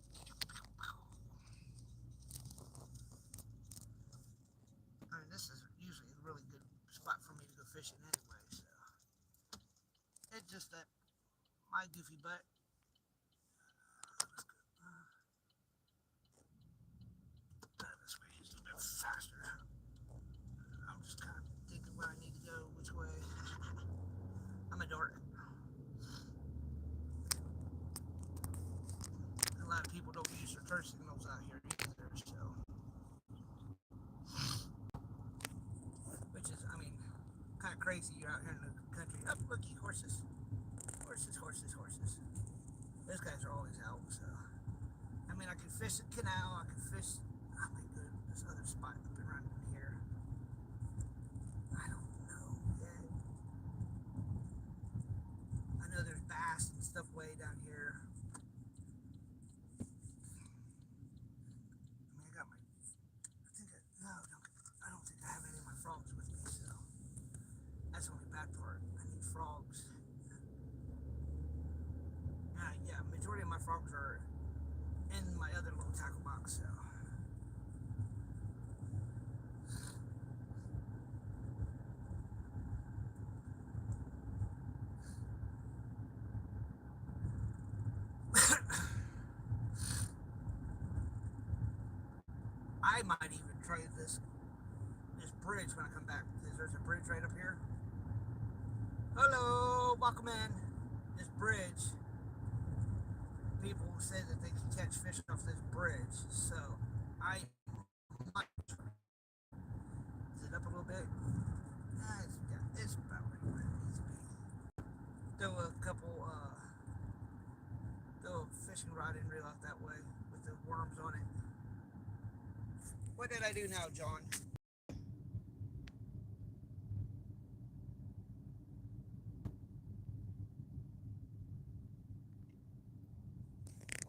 I mean, this is usually a really good spot for me to go fishing anyway, so it's just that my goofy butt. This way is a little bit faster. I'm just kind of not crazy. You're out here in the country. Up, looky, horses. Horses, horses, horses. Those guys are always out, so. I mean, I can fish the canal. I can fish. I might go to this other spot up and around here. I don't know yet. I know there's bass and stuff way down here. I mean, I got my. I think no, I don't think I have any of my frogs with me, so that's the only bad part. I need frogs. Yeah, majority of my frogs are in my other little tackle box, so. I might even try this bridge when I come back, because there's a bridge right up here. Hello, welcome in. This bridge, people say that they can catch fish off this bridge, so I might try. Is it up a little bit? It's about where it needs to be. Throw a couple, throw a fishing rod and reel out that way with the worms on it. What did I do now, John?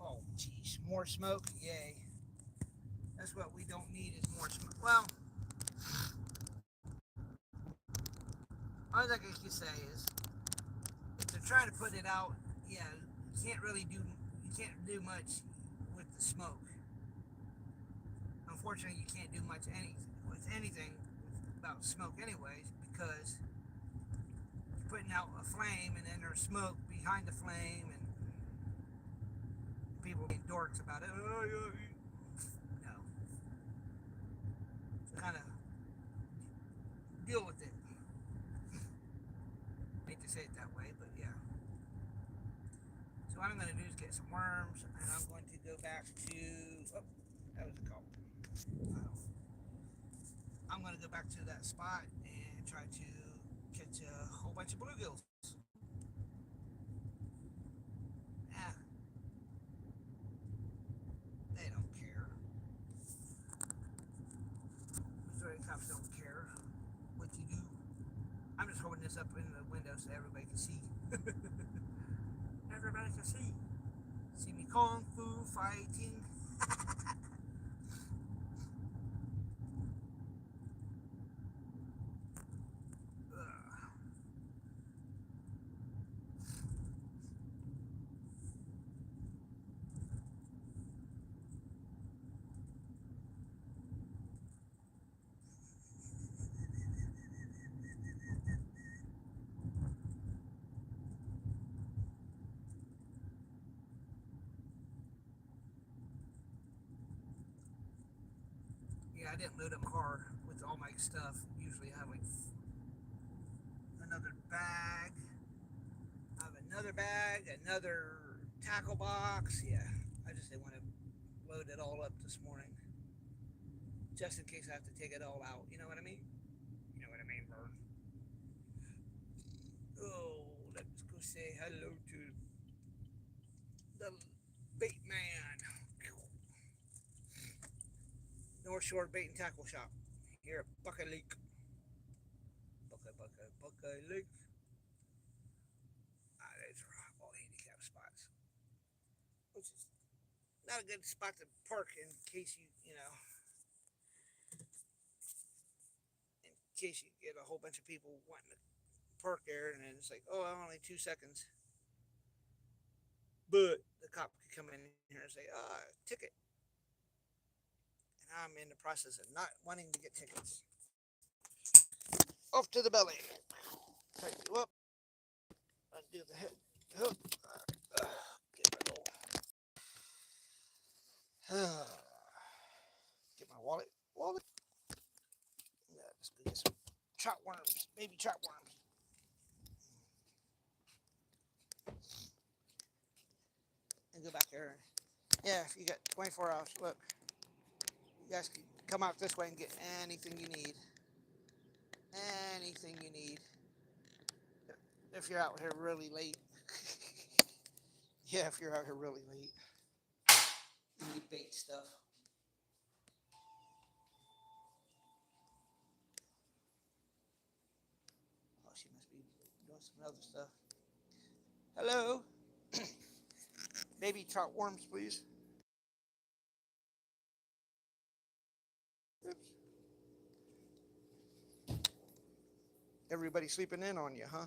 Oh, geez, more smoke? Yay. That's what we don't need is more smoke. Well, all I can say is, if they're trying to put it out, yeah, you can't do much with the smoke. Unfortunately, you can't do much with anything about smoke anyways, because you're putting out a flame and then there's smoke behind the flame and people being dorks about it. No. So kind of deal with it. I hate to say it that way, but yeah. So what I'm going to do is get some worms, and I'm going to go back to, oh, that was a call. I'm going to go back to that spot and try to catch a whole bunch of bluegills. Yeah, they don't care. Missouri cops don't care what you do. I'm just holding this up in the window so everybody can see. Everybody can see. See me kung fu fighting. Yeah, I didn't load up my car with all my stuff. Usually I have like another bag. I have another bag, another tackle box. Yeah, I just didn't want to load it all up this morning. Just in case I have to take it all out. You know what I mean? You know what I mean, Vern? Oh, let's go say hello to the bait man. North Shore Bait and Tackle Shop here at Buckeye Lake. Buckeye Lake. Those are all handicap spots, which is not a good spot to park in case in case you get a whole bunch of people wanting to park there, and then it's like, oh, I'm only 2 seconds. But the cop could come in here and say, ticket. And I'm in the process of not wanting to get tickets. Off to the belly. Tighten you up. Undo the head hook. Get my little. Get my wallet. Yeah, let's go get some trout worms. Baby trout worms. And go back there. Yeah, if you got 24 hours, look. You guys can come out this way and get anything you need. Anything you need. if you're out here really late. Yeah, if you're out here really late. You need bait stuff. Oh, she must be doing some other stuff. Hello? Baby trout worms, please. Oops. Everybody sleeping in on you, huh?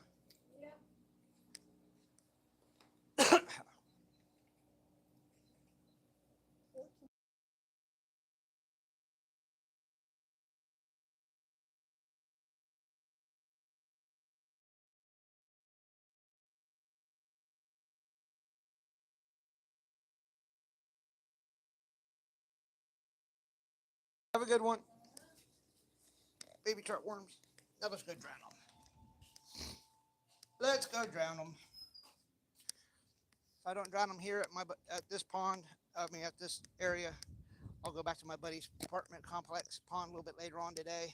Have a good one. Baby trout worms. Now let's go drown them. Let's go drown them. If I don't drown them here at this pond, at this area, I'll go back to my buddy's apartment complex pond a little bit later on today.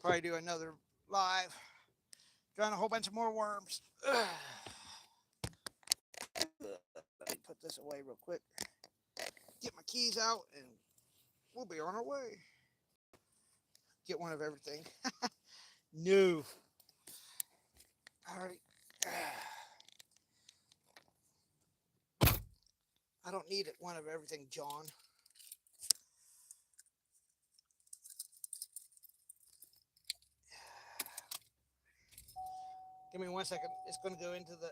Probably do another live. Drown a whole bunch of more worms. Let me put this away real quick. Get my keys out and we'll be on our way. Get one of everything. No. All right. I don't need one of everything, John. Give me 1 second. It's going to go into the.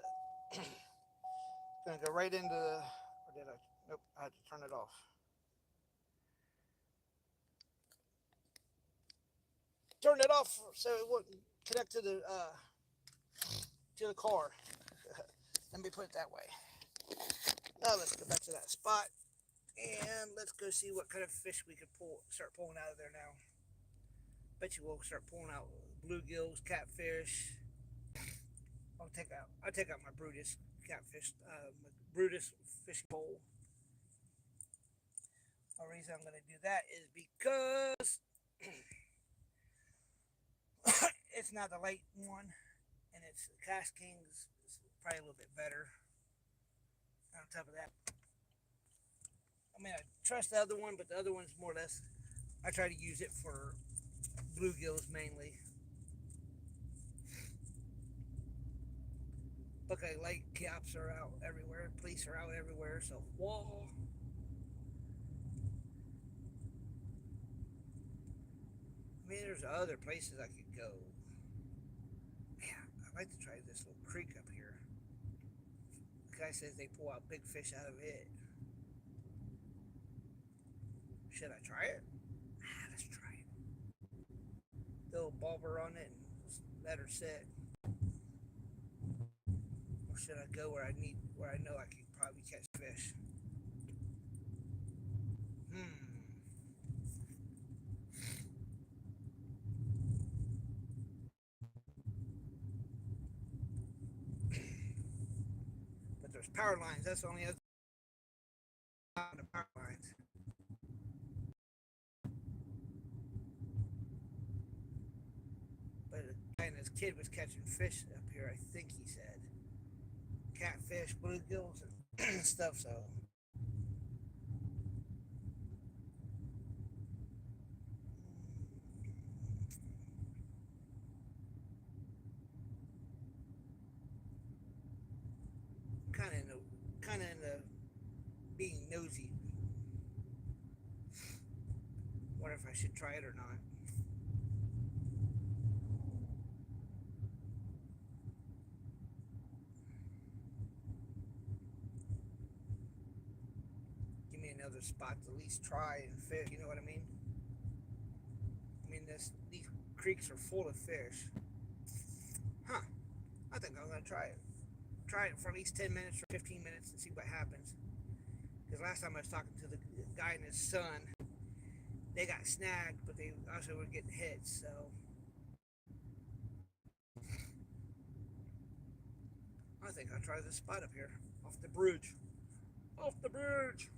Going to go right into the. Or did I? Nope. I had to turn it off. Turn it off so it wouldn't connect to the car. Let me put it that way. Now let's go back to that spot and let's go see what kind of fish we could start pulling out of there now. Bet you we'll start pulling out bluegills, catfish. I'll take out my Brutus catfish, my Brutus fishing pole. The reason I'm going to do that is because it's not the light one, and it's Cast King's. It's probably a little bit better. On top of that, I trust the other one, but the other one's more or less. I try to use it for bluegills mainly. Buckeye light caps are out everywhere. Police are out everywhere. So whoa. There's other places I could go. Man, I'd like to try this little creek up here. The guy says they pull out big fish out of it. Should I try it? Let's try it. Throw a bobber on it and let her sit. Or should I go where I know I can probably catch fish? But there's power lines. That's the only other the power lines. But a guy and his kid was catching fish up here, I think he said. Catfish, bluegills, and stuff, so. Kind of in the being nosy. Wonder if I should try it or not. Give me another spot to at least try and fish. You know what I mean? These creeks are full of fish. Huh? I think I'm gonna try it. Try it for at least 10 minutes or 15 minutes and see what happens. Because last time I was talking to the guy and his son, they got snagged, but they also were getting hit, so. I think I'll try this spot up here, off the bridge. Off the bridge!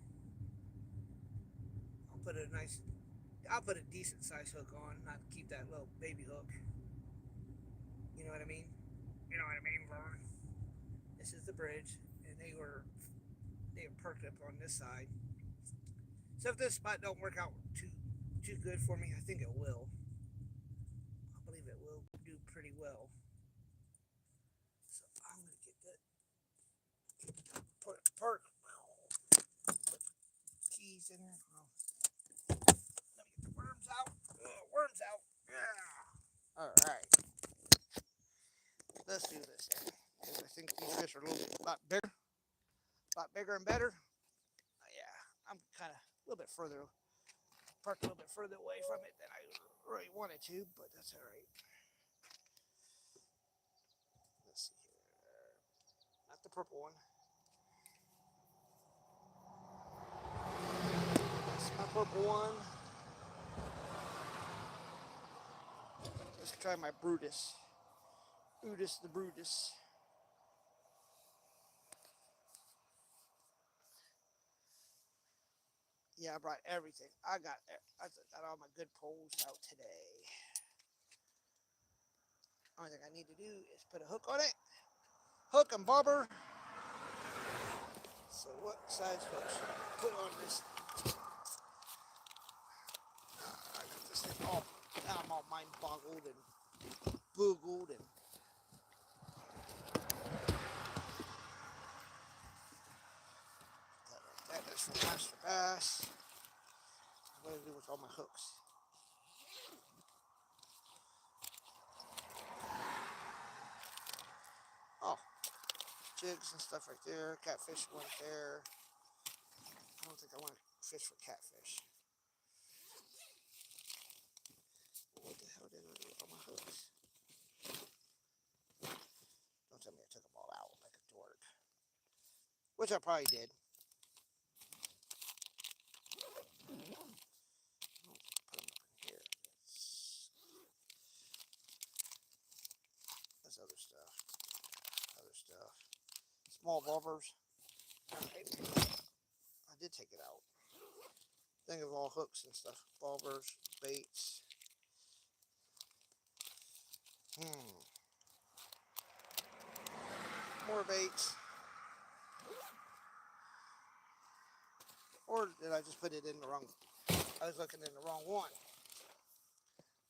I'll put a decent size hook on, not keep that little baby hook. You know what I mean? You know what I mean, Vern? This is the bridge, and they were perked up on this side. So if this spot don't work out too good for me, I think it will. I believe it will do pretty well. So I'm gonna get that perk keys in there. Oh, let me get the worms out. Worms out. Yeah. All right. Let's do this. Because I think these fish are a lot bigger and better. Yeah, I'm kind of a little bit further, parked a little bit further away from it than I really wanted to, but that's all right. Let's see here. Not the purple one. That's my purple one. Let's try my Brutus. Brutus the Brutus. Yeah, I brought everything. I got all my good poles out today. Only thing I need to do is put a hook on it. Hook and bobber. So what size hook should I put on this? I got this thing all, now I'm all mind boggled and boogled and that is for Master Bass. What do I do with all my hooks? Oh, jigs and stuff right there. Catfish one there. I don't think I want to fish for catfish. What the hell did I do with all my hooks? Don't tell me I took them all out like a dork. Which I probably did. Put them up in here. That's other stuff. Other stuff. Small bobbers. I did take it out. Think of all hooks and stuff. Bobbers, baits. More baits. Or did I just put it in the wrong? I was looking in the wrong one.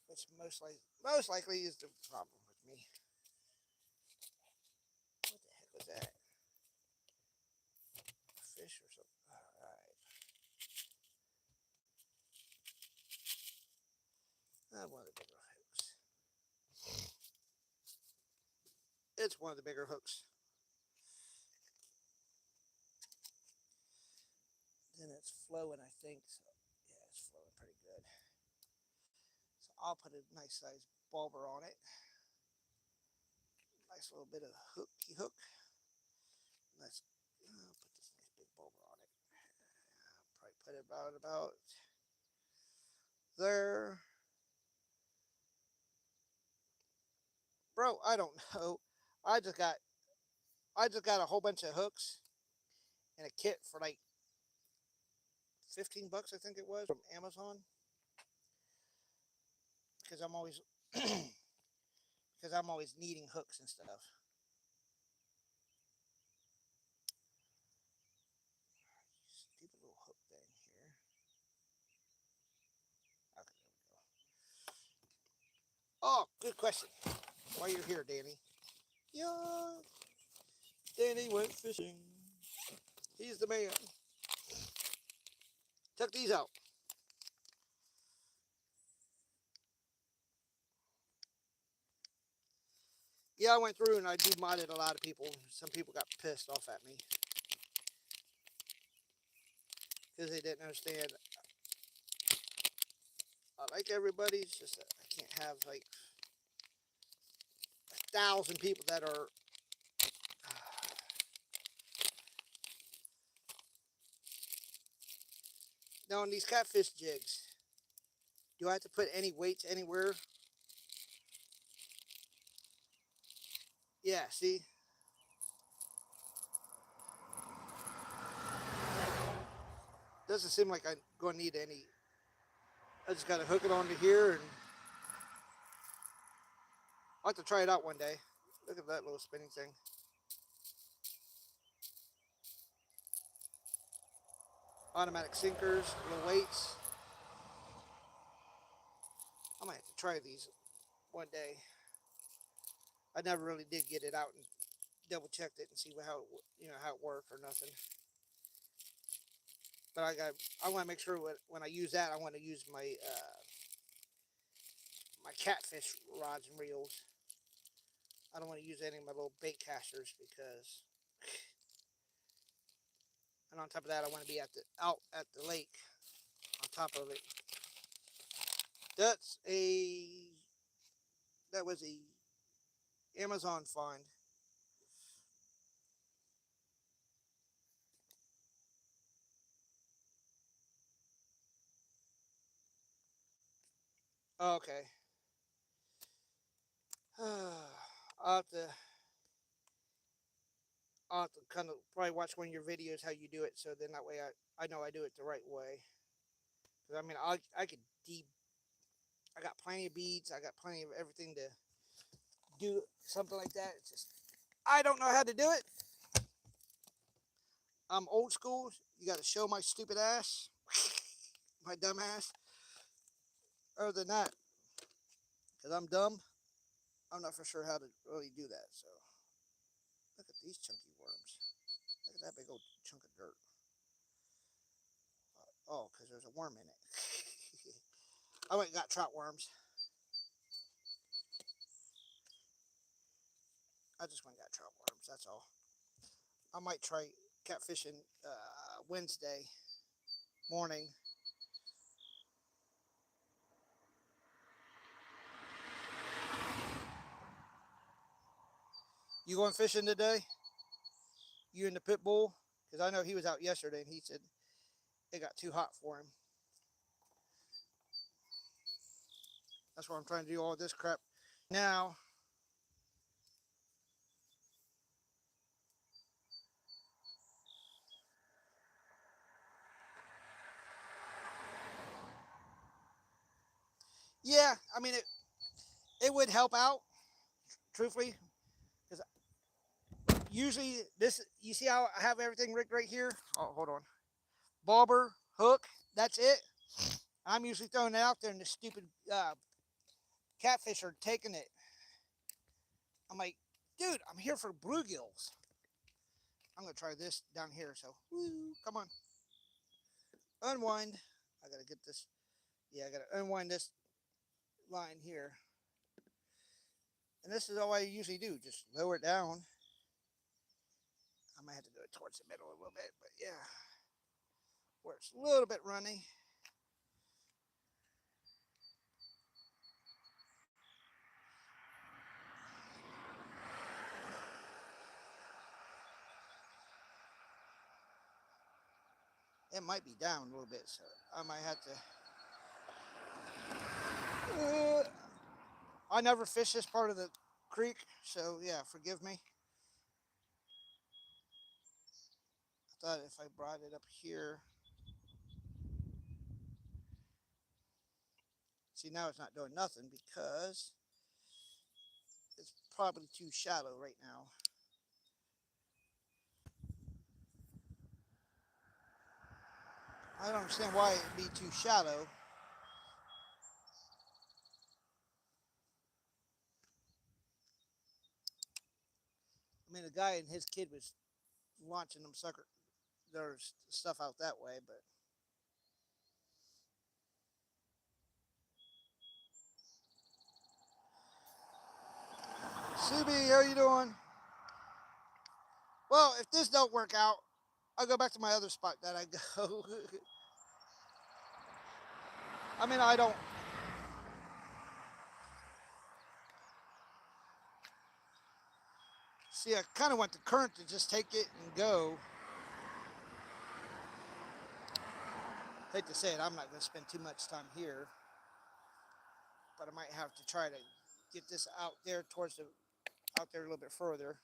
Which most likely is the problem with me. What the heck was that? A fish or something? Alright. One of the bigger hooks. It's one of the bigger hooks. Then it's flowing, I think. So yeah, it's flowing pretty good. So I'll put a nice size bobber on it. Nice little bit of hooky hook. Let's put this nice big bobber on it. Probably put it about there. Bro, I don't know. I just got a whole bunch of hooks and a kit for like $15, I think it was, from Amazon. Because I'm always needing hooks and stuff. Stupid little hook thing here. Okay, there we go. Oh, good question. Why you're here, Danny? Yeah, Danny went fishing. He's the man. Check these out. Yeah, I went through and I demodded a lot of people. Some people got pissed off at me because they didn't understand. I like everybody. It's just that I can't have like 1,000 people that are now on these catfish jigs. Do I have to put any weights anywhere? Yeah, see? Doesn't seem like I'm going to need any. I just got to hook it onto here and I'll have to try it out one day. Look at that little spinning thing. Automatic sinkers, little weights. I might have to try these one day. I never really did get it out and double checked it and see how how it worked or nothing. But I want to make sure when I use that, I want to use my catfish rods and reels. I don't want to use any of my little bait casters because, and on top of that, I want to be out at the lake on top of it. That's a that was a Amazon find. Okay. I'll have to kind of probably watch one of your videos how you do it, so then that way I know I do it the right way. Because I mean I could deep I got plenty of beads, I got plenty of everything to do something like that. It's just I don't know how to do it. I'm old school. You got to show my stupid ass, my dumb ass. Other than that, because I'm dumb, I'm not for sure how to really do that. So look at these chunky worms. Look at that big old chunk of dirt. Oh, because there's a worm in it. I went and got trout worms. I just went and got trout worms. That's all. I might try catfishing Wednesday morning. You going fishing today? You and the pit bull? Because I know he was out yesterday and he said it got too hot for him. That's why I'm trying to do all this crap now. Yeah, I mean it would help out, truthfully, because usually this you see how I have everything rigged right here. Oh, hold on, bobber, hook. That's it. I'm usually throwing it out there, and the stupid catfish are taking it. I'm like, dude, I'm here for bluegills. I'm gonna try this down here. So, woo, come on, unwind. I gotta get this. Yeah, I gotta unwind this line here, and this is all I usually do. Just lower it down. I might have to do it towards the middle a little bit, but yeah, where it's a little bit runny. It might be down a little bit, so I might have to. I never fished this part of the creek, so yeah, forgive me. I thought if I brought it up here, see now it's not doing nothing because it's probably too shallow right now. I don't understand why it'd be too shallow. I mean, the guy and his kid was launching them sucker, their stuff out that way, but Subi, how you doing? Well, if this don't work out, I'll go back to my other spot that I go. I mean, I don't. See, I kind of want the current to just take it and go. Hate to say it, I'm not going to spend too much time here, but I might have to try to get this out there out there a little bit further.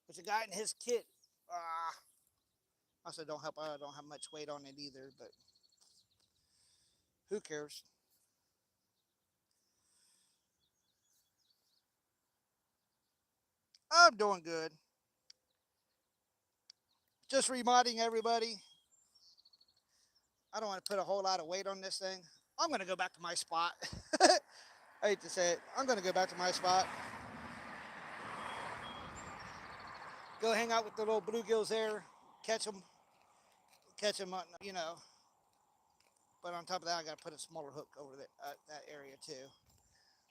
But the guy in his kit, also don't help. I don't have much weight on it either, but who cares? I'm doing good. Just reminding everybody, I don't want to put a whole lot of weight on this thing. I'm going to go back to my spot. I hate to say it. I'm going to go back to my spot. Go hang out with the little bluegills there. Catch them. Catch them, you know. But on top of that, I got to put a smaller hook over that area too.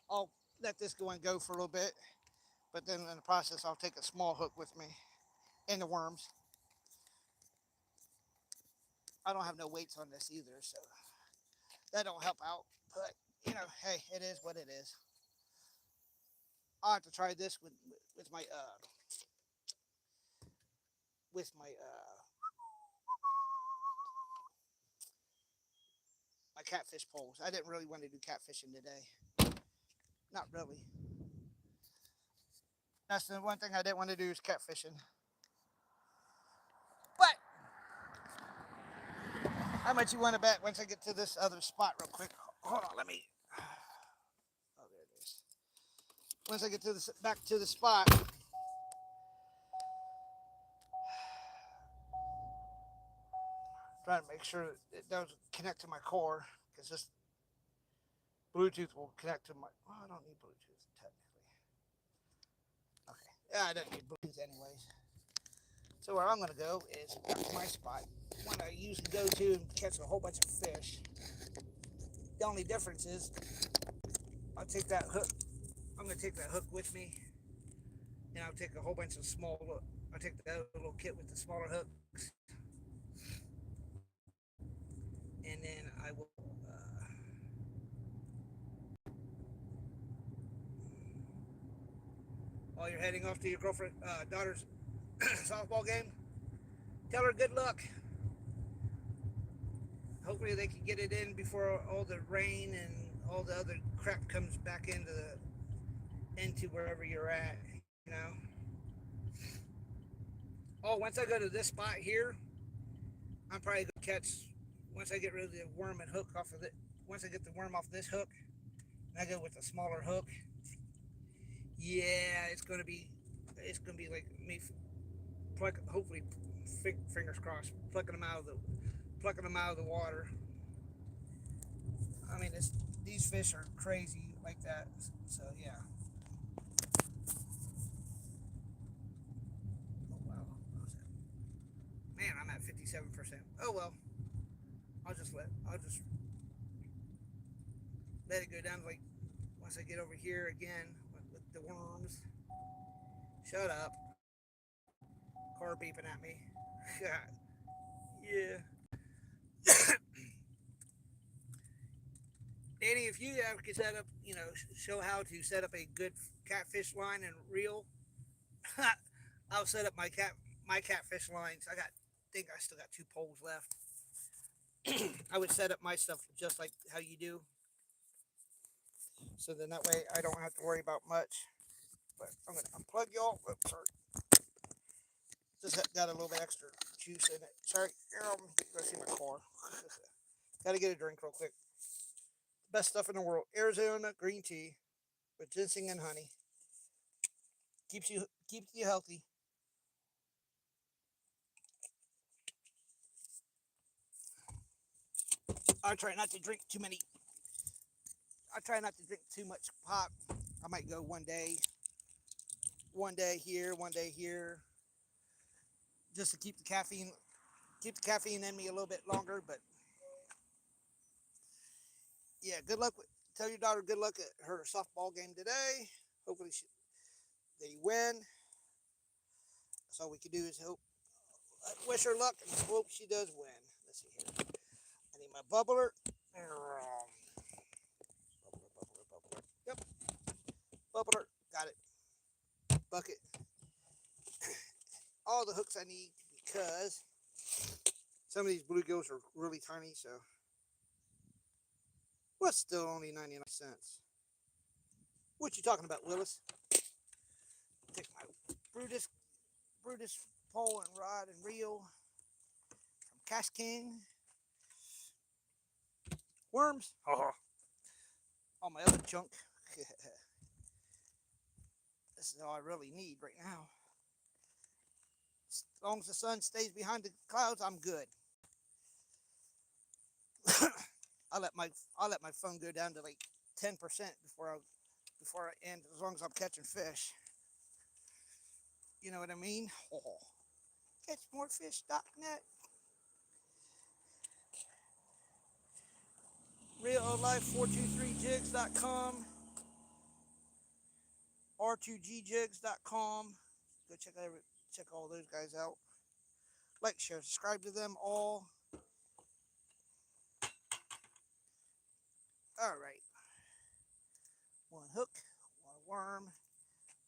I'll let this go and go for a little bit. But then in the process, I'll take a small hook with me and the worms. I don't have no weights on this either, so that don't help out. But you know, hey, it is what it is. I'll have to try this with my catfish poles. I didn't really want to do catfishing today. Not really. That's the one thing I didn't want to do is catfishing. But how much you want to bet once I get to this other spot real quick? Hold on, let me. Oh, there it is. Once I get to this back to the spot, trying to make sure it doesn't connect to my core because this Bluetooth will connect to my. Well, I don't need Bluetooth technically. Okay. Yeah, I don't need Bluetooth anyways. So where I'm going to go is back to my spot. One I usually go to and catch a whole bunch of fish. The only difference is I'll take that hook. I'm going to take that hook with me, and I'll take a whole bunch of small. I'll take that little kit with the smaller hooks, and then I will. While you're heading off to your girlfriend, daughter's softball game, tell her good luck. Hopefully they can get it in before all the rain and all the other crap comes back into wherever you're at. You know. Oh, once I go to this spot here, I'm probably gonna catch. Once I get rid of the worm and hook off of it. Once I get the worm off this hook, and I go with a smaller hook. Yeah, it's gonna be like me hopefully, fingers crossed, plucking them out of the water. I mean, these fish are crazy like that. So yeah. Oh wow, man, I'm at 57%. Oh well, I'll just let it go down. Like once I get over here again with the worms. Shut up, car beeping at me. Yeah. Danny, if you ever could set up, show how to set up a good catfish line and reel, I'll set up my catfish lines. Think I still got two poles left. I would set up my stuff just like how you do, so then that way I don't have to worry about much. But I'm gonna unplug y'all. Oops, sorry, just got a little bit extra juice in it. Sorry, go see my car. Gotta get a drink real quick. Best stuff in the world: Arizona green tea with ginseng and honey. Keeps you healthy. I try not to drink too many. I try not to drink too much pop. I might go one day here, one day here, just to keep the caffeine in me a little bit longer. But yeah, good luck. Tell your daughter good luck at her softball game today. Hopefully they win. That's all we can do is hope. Wish her luck and hope she does win. Let's see here. I need my bubbler. Bubbler. Yep, bubbler. Got it. Bucket. All the hooks I need because some of these bluegills are really tiny. So, what's still only 99 cents? What you talking about, Willis? Take my Brutus pole and rod and reel from Cash King. Worms. All my other junk. This is all I really need right now. As long as the sun stays behind the clouds, I'm good. I'll let my phone go down to like 10% before I end, as long as I'm catching fish. You know what I mean? Oh, catchmorefish.net. Real life423jigs.com, r2gjigs.com. Go check all those guys out. Like, share, subscribe to them all. All right. One hook, one worm,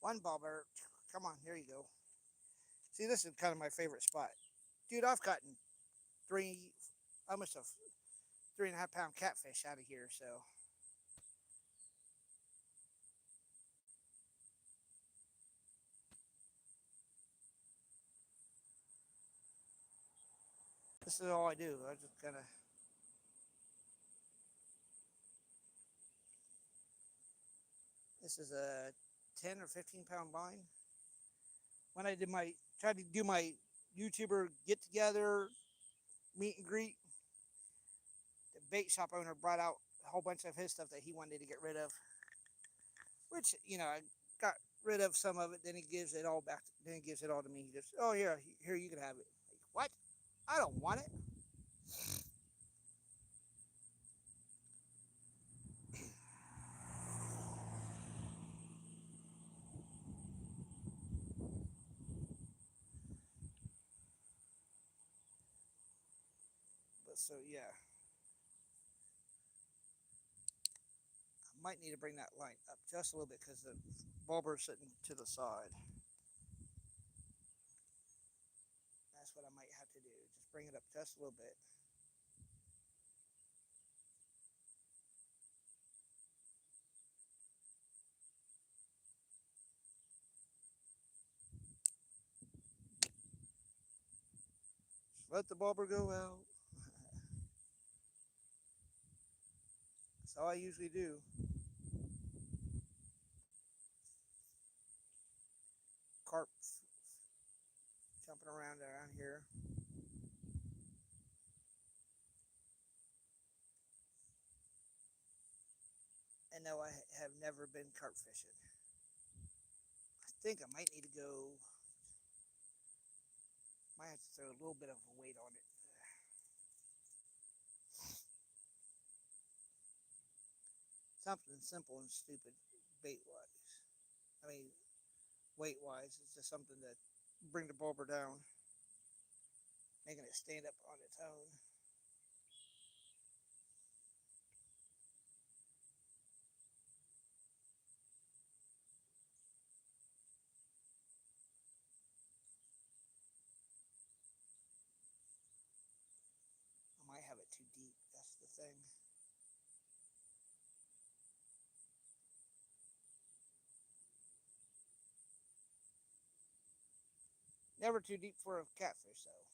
one bobber. Come on, here you go. See, this is kind of my favorite spot. Dude, I've gotten almost a 3.5 pound catfish out of here, so. This is all I do. I just kind of. This is a 10 or 15 pound line. When I tried to do my YouTuber get together, meet and greet, the bait shop owner brought out a whole bunch of his stuff that he wanted to get rid of. Which, I got rid of some of it. Then he gives it all back. Then he gives it all to me. He goes, "Oh, here, you can have it." Like, what? I don't want it. But so yeah, I might need to bring that line up just a little bit because the bulber's sitting to the side. That's what I might have to do. Just bring it up just a little bit. Just let the bulber go out. That's all I usually do. Carp jumping around here. And no, I have never been carp fishing. I think I might need to go. Might have to throw a little bit of a weight on it. Something simple and stupid bait wise. I mean, weight wise, it's just something that bring the bulber down, making it stand up on its own. I might have it too deep. That's the thing. Never too deep for a catfish, though.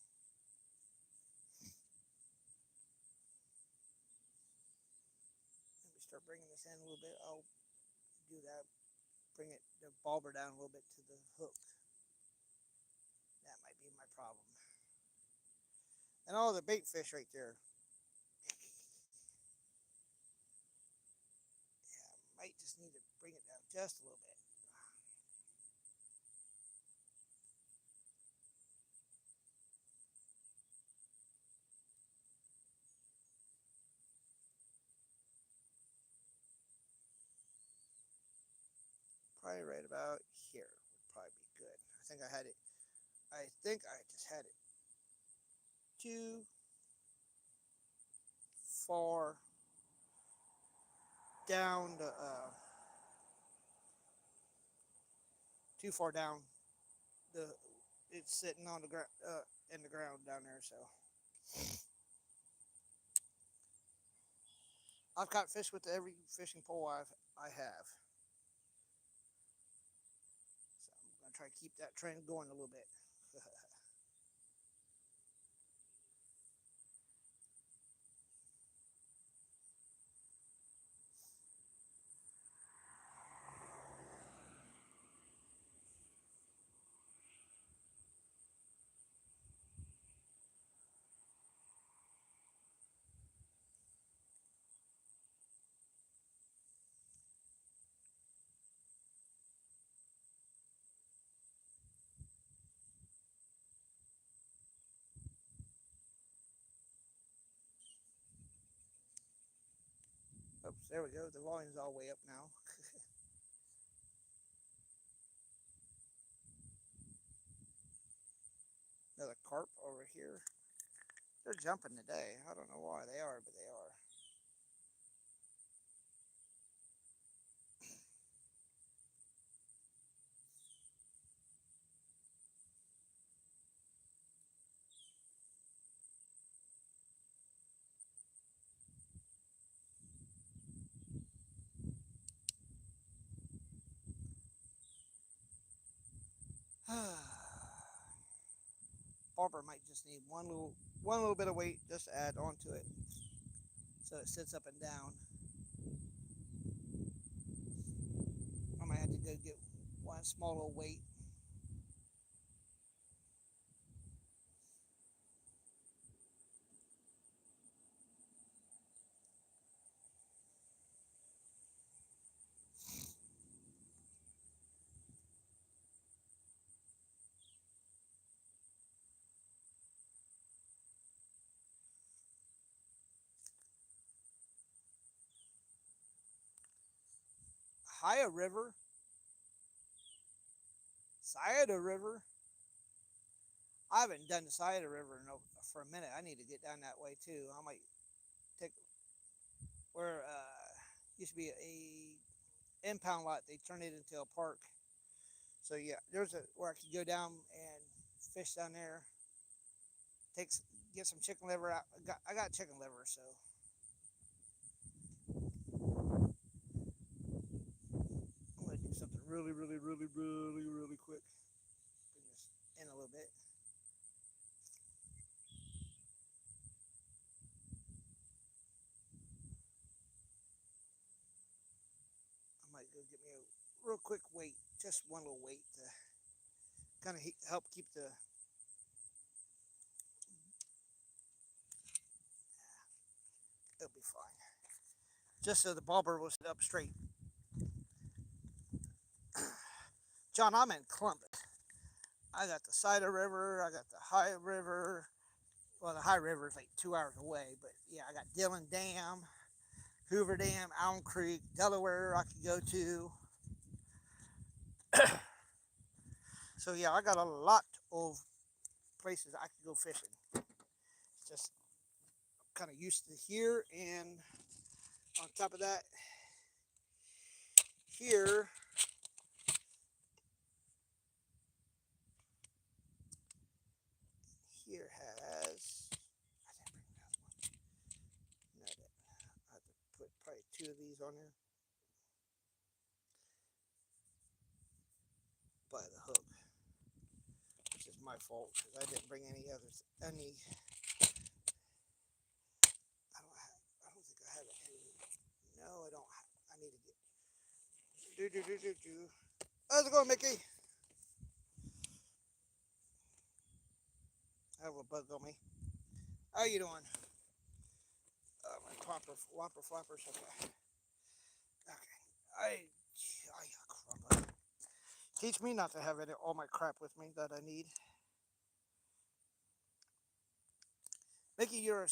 Let me start bringing this in a little bit. I'll do that. Bring the bulber down a little bit to the hook. That might be my problem. And all the bait fish right there. Yeah, might just need to bring it down just a little bit. Probably right about here would probably be good. I think I just had it too far down too far down. The It's sitting on the ground in the ground down there. So I've caught fish with every fishing pole I have. So I'm gonna try to keep that trend going a little bit. There we go. The volume's all the way up now. Another carp over here. They're jumping today. I don't know why they are, but they are. Barber might just need one little bit of weight just to add onto it, so it sits up and down. I might have to go get one small little weight. Higher River, Sayada River. I haven't done the Sayada River for a minute. I need to get down that way too. I might take where used to be a impound lot. They turned it into a park. So yeah, there's a where I could go down and fish down there. Takes get some chicken liver out. I got chicken liver, so I'm gonna do something really, really, really, really, really quick. Bring this in a little bit. I might go get me a real quick weight, just one little weight to kind of help keep the. It'll be fine. Just so the bobber will sit up straight. John, I'm in Columbus. I got the Cider River. I got the High River. Well, the High River is like 2 hours away, but yeah, I got Dillon Dam, Hoover Dam, Elm Creek, Delaware. I could go to. So yeah, I got a lot of places I could go fishing. It's just kind of used to here, and on top of that, here has. I didn't bring another one. No, I didn't. I have to put probably two of these on there by the hook, which is my fault because I didn't bring any others. I don't have. I don't think I have any. No, I don't. I need to get. Do. How's it going, Mickey? I have a bug on me. How you doing? My whopper flappers. Okay. Okay. I. Crap. Teach me not to have all my crap with me that I need. Mickey, you're a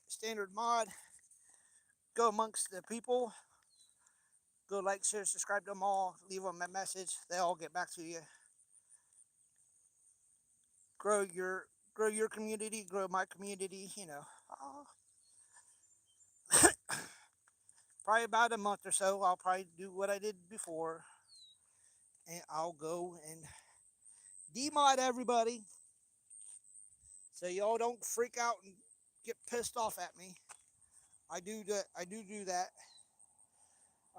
standard mod. Go amongst the people. Go like, share, subscribe to them all. Leave them a message. They all get back to you. Grow your community. Grow my community. Oh, probably about a month or so, I'll probably do what I did before, and I'll go and demod everybody, so y'all don't freak out and get pissed off at me. I do that. I do that.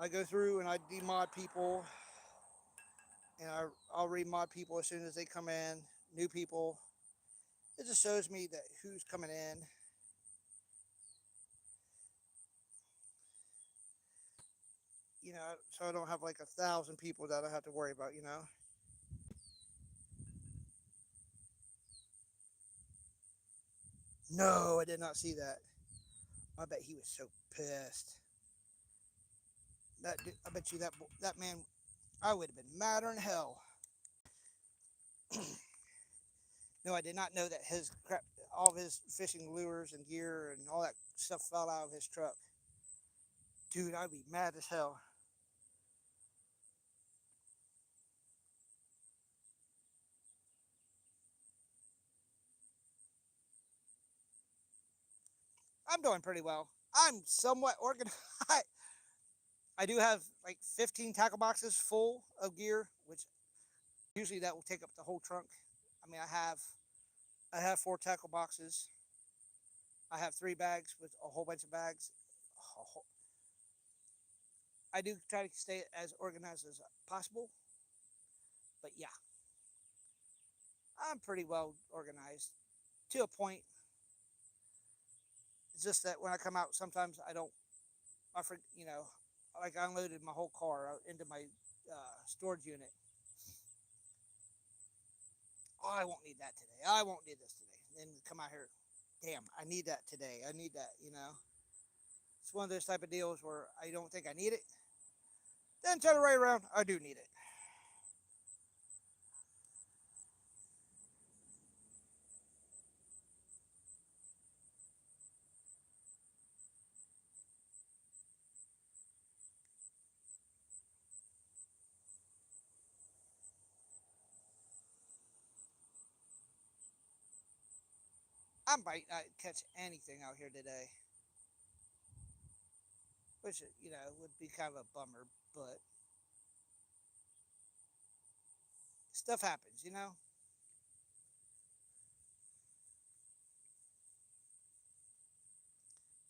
I go through and I demod people, and I'll remod people as soon as they come in. New people. It just shows me that who's coming in. So I don't have like 1,000 people that I have to worry about. No, I did not see that. I bet he was so pissed. I bet you that man. I would have been madder than hell. No, I did not know that his crap, all of his fishing lures and gear and all that stuff fell out of his truck. Dude, I'd be mad as hell. I'm doing pretty well. I'm somewhat organized. I do have like 15 tackle boxes full of gear, which usually that will take up the whole trunk. I mean, I have 4 tackle boxes. I have 3 bags with a whole bunch of bags. I do try to stay as organized as possible, but yeah, I'm pretty well organized to a point. It's just that when I come out, sometimes I don't. I forget, like I unloaded my whole car into my storage unit. Oh, I won't need that today. I won't need this today. Then come out here, damn, I need that today. I need that. It's one of those type of deals where I don't think I need it. Then turn it right around, I do need it. I might not catch anything out here today, which would be kind of a bummer. But stuff happens.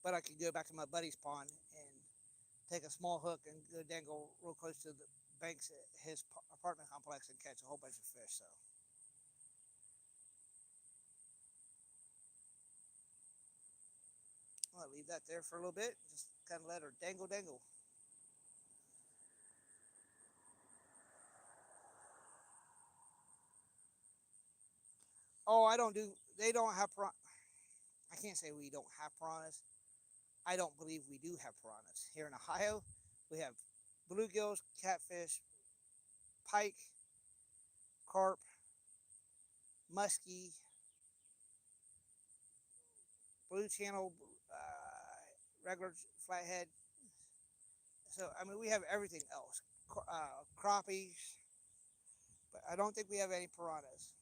But I could go back to my buddy's pond and take a small hook and go dangle real close to the banks at his apartment complex and catch a whole bunch of fish. So I'll leave that there for a little bit. Just kind of let her dangle, dangle. Oh, I don't do. They don't have. I can't say we don't have piranhas. I don't believe we do have piranhas here in Ohio. We have bluegills, catfish, pike, carp, muskie, blue channel, uh, regular flathead. So I mean, we have everything else. Crappies, but I don't think we have any piranhas.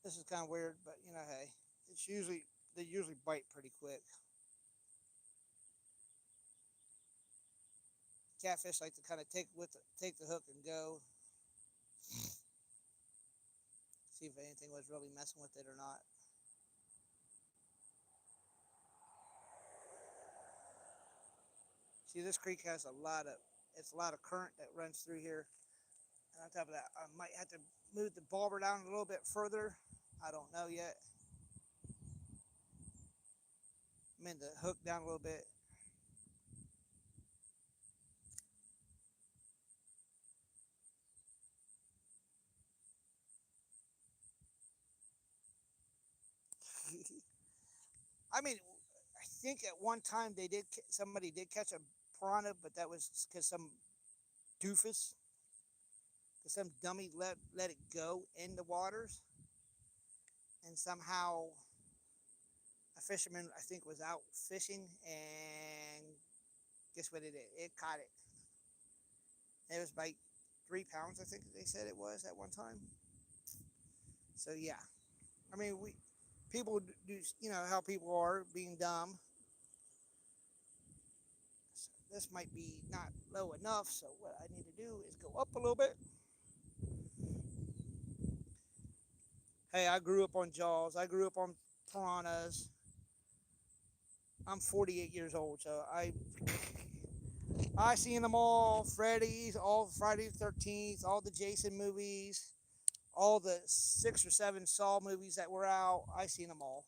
This is kind of weird, but hey, they usually bite pretty quick. Catfish like to kind of take the hook and go. See if anything was really messing with it or not. See, this creek has a lot of current that runs through here. And on top of that, I might have to move the bobber down a little bit further. I don't know yet. I mean, the hook down a little bit. I mean, I think at one time somebody did catch a piranha, but that was because doofus, some dummy let it go in the waters, and somehow a fisherman I think was out fishing and guess what it did? It caught it. It was like 3 pounds, I think they said it was at one time. So yeah, I mean we people do how people are being dumb. So this might be not low enough. So what I need to do is go up a little bit. Hey, I grew up on jaws. I grew up on piranhas. I'm 48 years old, so I seen them all. Freddy's, all Friday the 13th, all the Jason movies, all the 6 or 7 Saw movies that were out. I seen them all.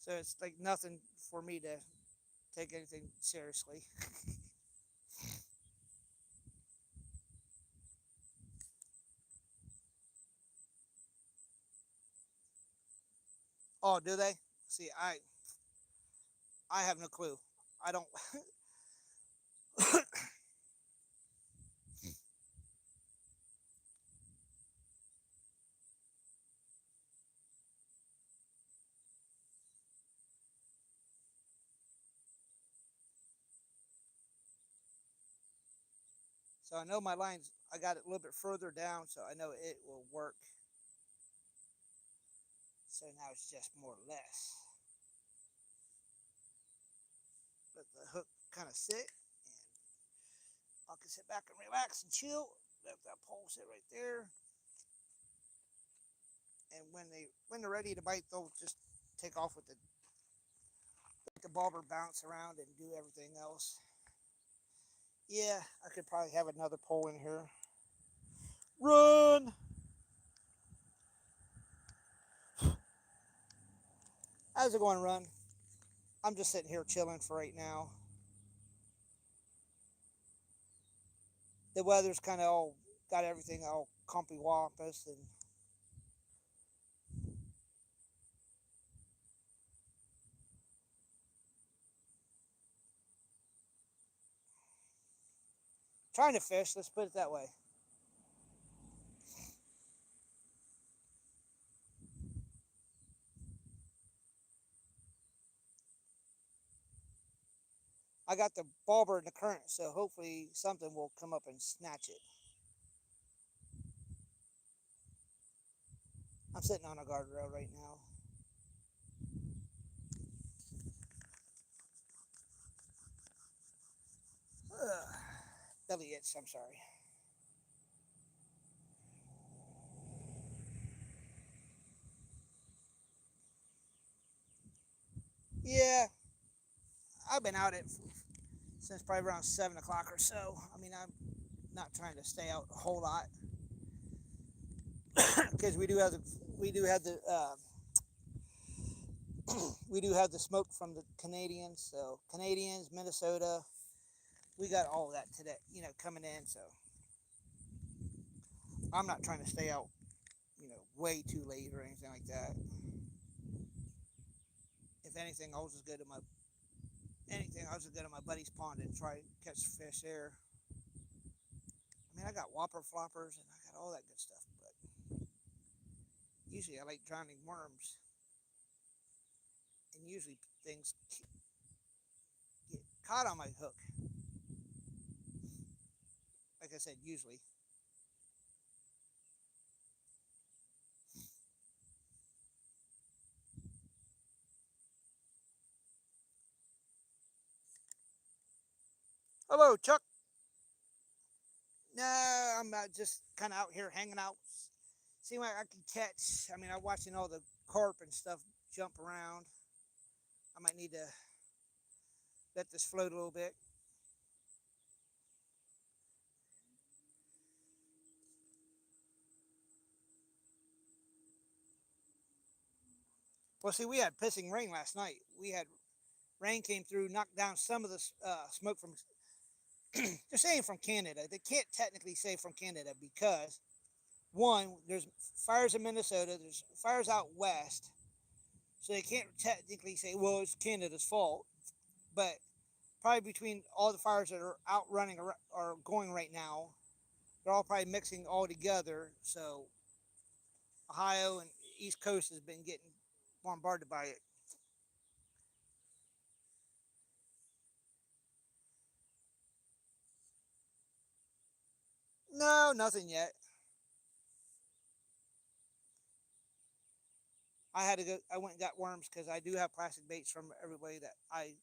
So it's like nothing for me to take anything seriously. Oh, do they? See, I have no clue. I don't. So I know my lines. I got it a little bit further down, so I know it will work. So now it's just more or less. Let the hook kind of sit, and I can sit back and relax and chill. Let that pole sit right there. And when they're ready to bite, they'll just take off with the bobber, bounce around and do everything else. Yeah, I could probably have another pole in here. Run! How's it going, Run? I'm just sitting here chilling for right now. The weather's kind of all got everything all compy wampus, and trying to fish. Let's put it that way. I got the bobber in the current, so hopefully something will come up and snatch it. I'm sitting on a guardrail right now. Ugh. Belly itch. I'm sorry. Yeah, I've been out it since probably around 7 o'clock or so. I mean, I'm not trying to stay out a whole lot because we do have the smoke from the Canadians. So Canadians, Minnesota, we got all of that today. Coming in. So I'm not trying to stay out. Way too late or anything like that. If anything, I was just go to my buddy's pond and try to catch fish there. I mean, I got whopper floppers and I got all that good stuff, but usually I like drowning worms, and usually things get caught on my hook. Like I said, usually. Hello, Chuck. No, I'm just kind of out here hanging out, seeing what I can catch. I mean, I'm watching all the carp and stuff jump around. I might need to let this float a little bit. Well, see, we had pissing rain last night. We had rain came through, knocked down some of the smoke from. They're saying from Canada. They can't technically say from Canada because one, there's fires in Minnesota. There's fires out west, so they can't technically say, well, it's Canada's fault. But probably between all the fires that are out running or going right now, they're all probably mixing all together. So Ohio and East Coast has been getting bombarded by it. No, nothing yet. I had to go. I went and got worms because I do have plastic baits from everybody that I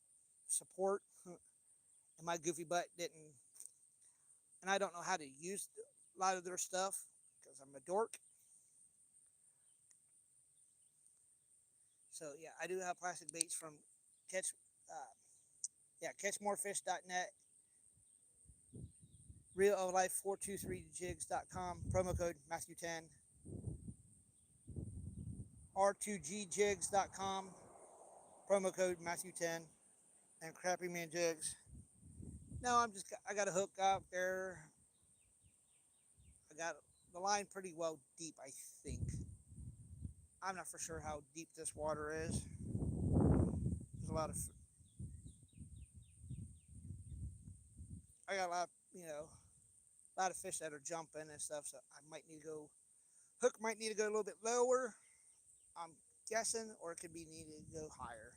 support, and my goofy butt didn't. And I don't know how to use a lot of their stuff because I'm a dork. So yeah, I do have plastic baits from catch. Uh, yeah, catchmorefish.net, realoflife423jigs.com, promo code Matthew10, r2gjigs.com. promo code Matthew10 and Crappy Man Jigs. No, I got a hook out there. I got the line pretty well deep, I think. I'm not for sure how deep this water is. There's a lot of, I got a lot, a lot of fish that are jumping and stuff. So I might need to go, hook might need to go a little bit lower. I'm guessing, or it could be needed to go higher.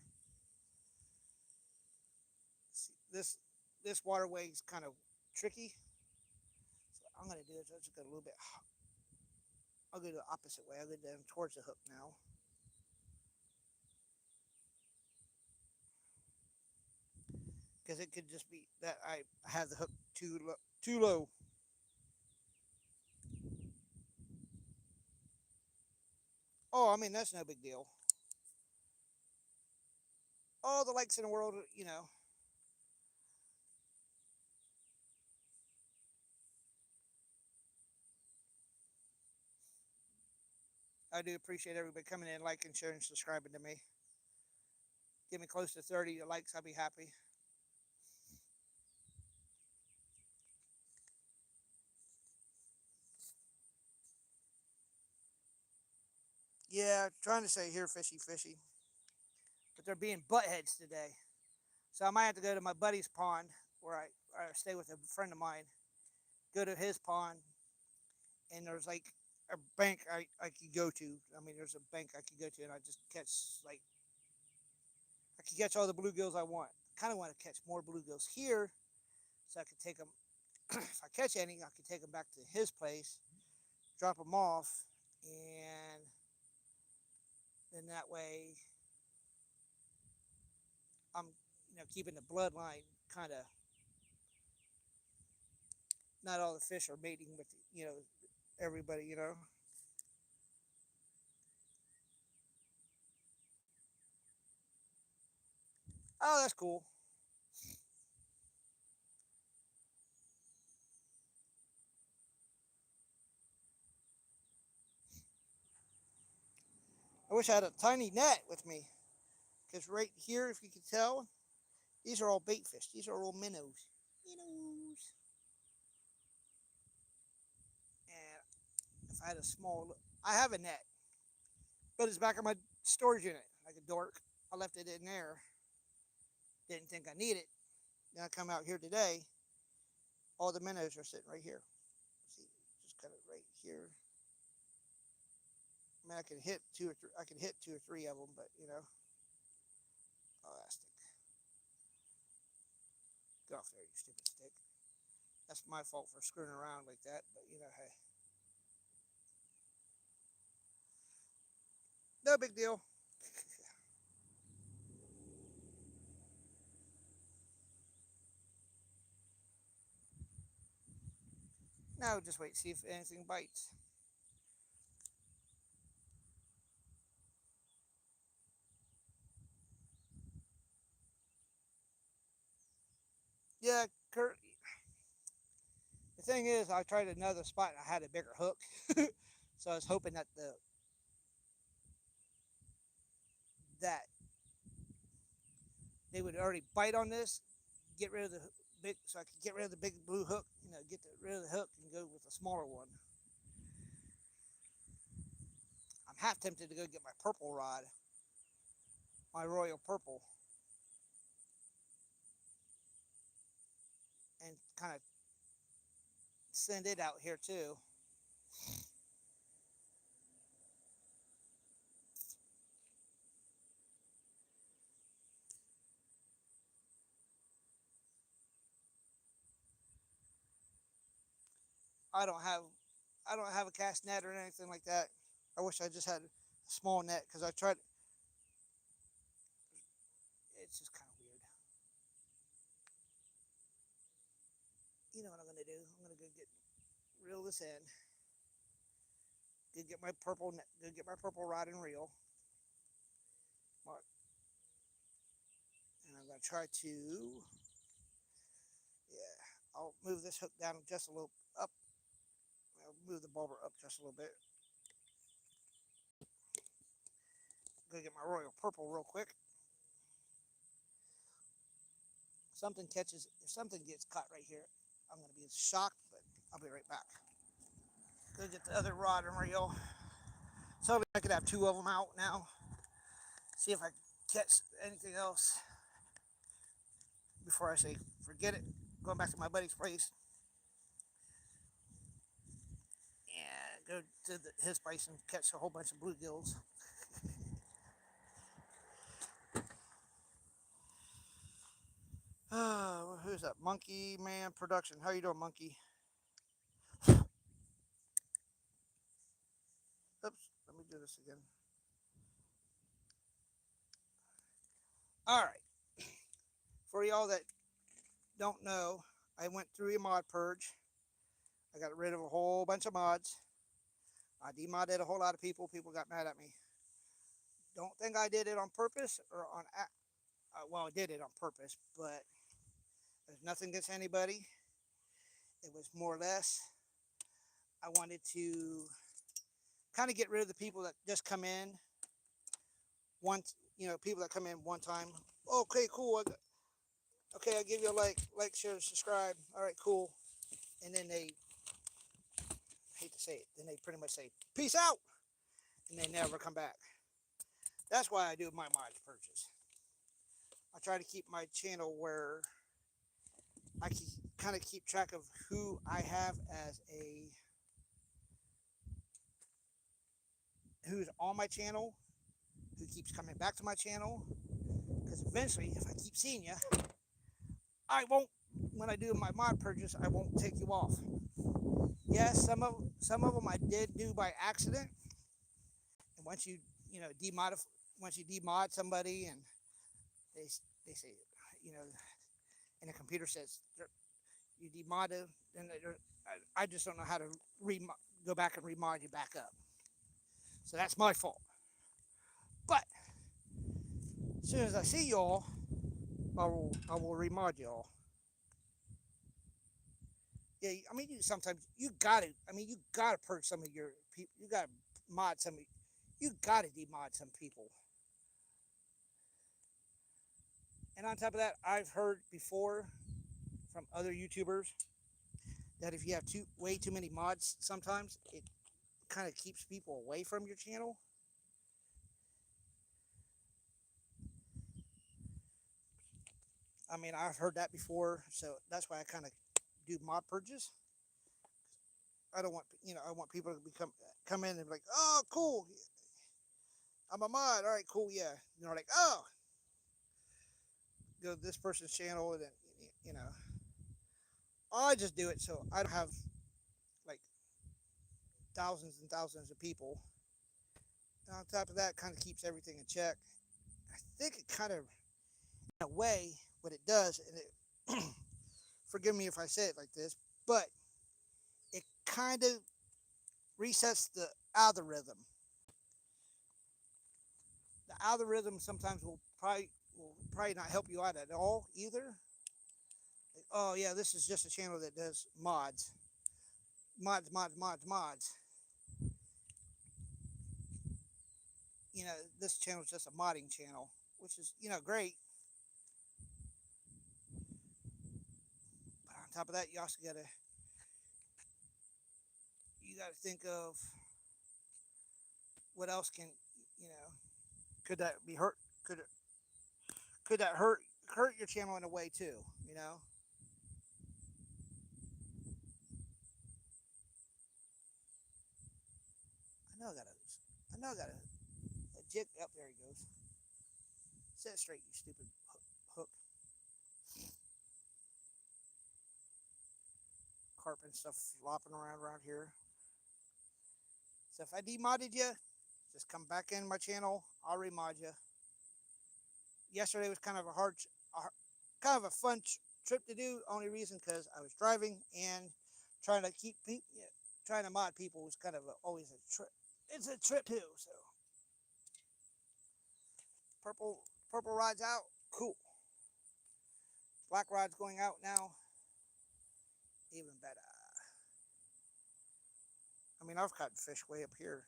See, this waterway is kind of tricky. So I'm gonna do is I'll just go a little bit. I'll go the opposite way. I'll go down towards the hook now. Because it could just be that I have the hook too low. Oh, I mean that's no big deal. All the lakes in the world, I do appreciate everybody coming in, liking, sharing, subscribing to me. Get me close to 30 likes, I'll be happy. Yeah, trying to say here fishy fishy, but they're being buttheads today. So I might have to go to my buddy's pond where I stay with a friend of mine. Go to his pond, and there's like a bank I could go to. I mean, there's a bank I could go to, and I just catch like I could catch all the bluegills I want. Kind of want to catch more bluegills here, so I could take them. If I catch any, I could take them back to his place, drop them off, and then that way I'm keeping the bloodline kind of. Not all the fish are mating with everybody. Oh, that's cool. I wish I had a tiny net with me. Because right here, if you can tell, these are all bait fish. These are all minnows. Minnows. And if I had a small, I have a net, but it's back in my storage unit, like a dork. I left it in there. Didn't think I need it. Then I come out here today. All the minnows are sitting right here. See, just cut it right here. I mean, I could hit two or three. I could hit two or three of them, but oh, that stick. Get off there, you stupid stick. That's my fault for screwing around like that, but hey, no big deal. Now just wait, see if anything bites. Yeah, Kurt. The thing is, I tried another spot and I had a bigger hook, so I was hoping that that they would already bite on this, get rid of the big, so I could get rid of the big blue hook. Rid of the hook and go with a smaller one. I'm half tempted to go get my purple rod, my royal purple, and kind of send it out here too. I don't have, I don't have a cast net or anything like that. I wish I just had a small net because I tried. It's just kind of weird. You know what I'm gonna do? I'm gonna go get reel this in. Go get my purple net. Go get my purple rod and reel. And I'm gonna try to. Yeah, I'll move this hook down just a little up. I'll move the bobber up just a little bit. Go get my royal purple real quick. if something gets caught right here, I'm going to be shocked, but I'll be right back. Go get the other rod and reel. So I could have two of them out now. See if I catch anything else before I say forget it. Going back to my buddy's place and go to his place and catch a whole bunch of bluegills. Oh, who's that? Monkey Man Production. How you doing, Monkey? Oops, let me do this again. All right. For y'all that don't know, I went through a mod purge. I got rid of a whole bunch of mods. I demodded a whole lot of people. People got mad at me. Don't think I did it on purpose or on. Well, I did it on purpose, but there's nothing against anybody. It was more or less. I wanted to kind of get rid of the people that just come in once. People that come in one time. Okay, cool. Okay, I'll give you a like, share, subscribe. All right, cool. And then they, I hate to say it, then they pretty much say, peace out. And they never come back. That's why I do my mod purchase. I try to keep my channel where I can kind of keep track of who I have as who's on my channel, who keeps coming back to my channel. Because eventually, if I keep seeing you, I won't. When I do my mod purchase, I won't take you off. Yes, some of them I did do by accident. And once once you demod somebody, and they they say, and the computer says you demod, then I just don't know how to go back and remod you back up. So that's my fault. But as soon as I see y'all, I will remod y'all. Yeah, I mean, sometimes you gotta. I mean, you gotta purge some of your people. You gotta mod some. You gotta demod some people. And on top of that, I've heard before from other YouTubers that if you have way too many mods, sometimes it kind of keeps people away from your channel. I mean, I've heard that before, so that's why I kind of do mod purges. I don't want, I want people to come in and be like, oh, cool, I'm a mod. All right, cool, yeah. Like, oh, go to this person's channel, and then, you know, I just do it so I don't have like thousands and thousands of people. And on top of that, kind of keeps everything in check. I think it kind of, in a way, what it does, and forgive me if I say it like this, but it kind of resets the algorithm. The algorithm sometimes will probably not help you out at all either. Like, oh yeah, this is just a channel that does mods. This channel is just a modding channel, which is great. But on top of that, you gotta think of what else you know could that be hurt could it could that hurt your channel in a way too. I know I got a jig up. There he goes. Set straight, you stupid hook. Carpet and stuff flopping around here. So if I demodded you, just come back in my channel. I'll remod you. Yesterday was kind of kind of a fun trip to do. Only reason because I was driving and trying to trying to mod people was kind of always a trip. It's a trip too. So purple rod's out. Cool. Black rod's going out now. Even better. I mean, I've caught fish way up here.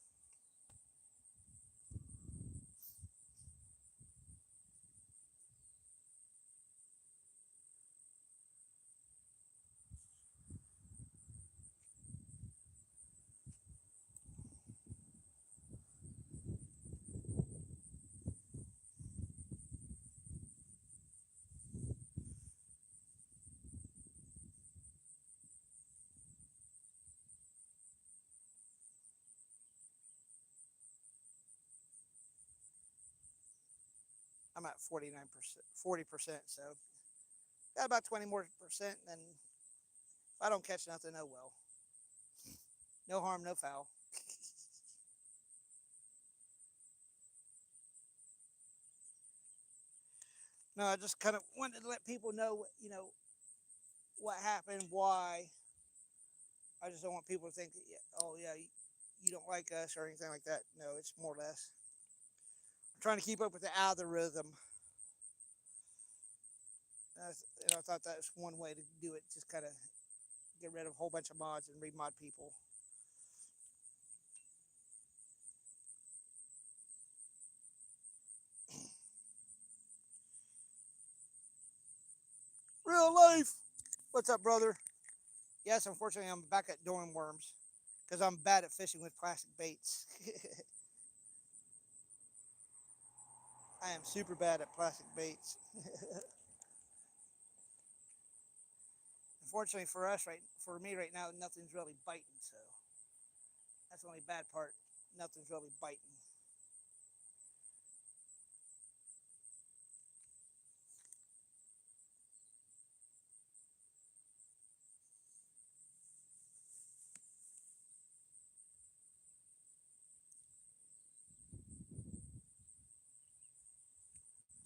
I'm at 49%, 40%. So got about 20 more percent. And then if I don't catch nothing, oh well. No harm, no foul. No, I just kind of wanted to let people know, what happened, why. I just don't want people to think, that, oh yeah, you don't like us or anything like that. No, it's more or less. I'm trying to keep up with the algorithm. And I thought that was one way to do it. Just kind of get rid of a whole bunch of mods and remod people. Real life. What's up, brother? Yes, unfortunately, I'm back at doing worms because I'm bad at fishing with plastic baits. I am super bad at plastic baits. Unfortunately for us, for me right now, nothing's really biting. So that's the only bad part. Nothing's really biting.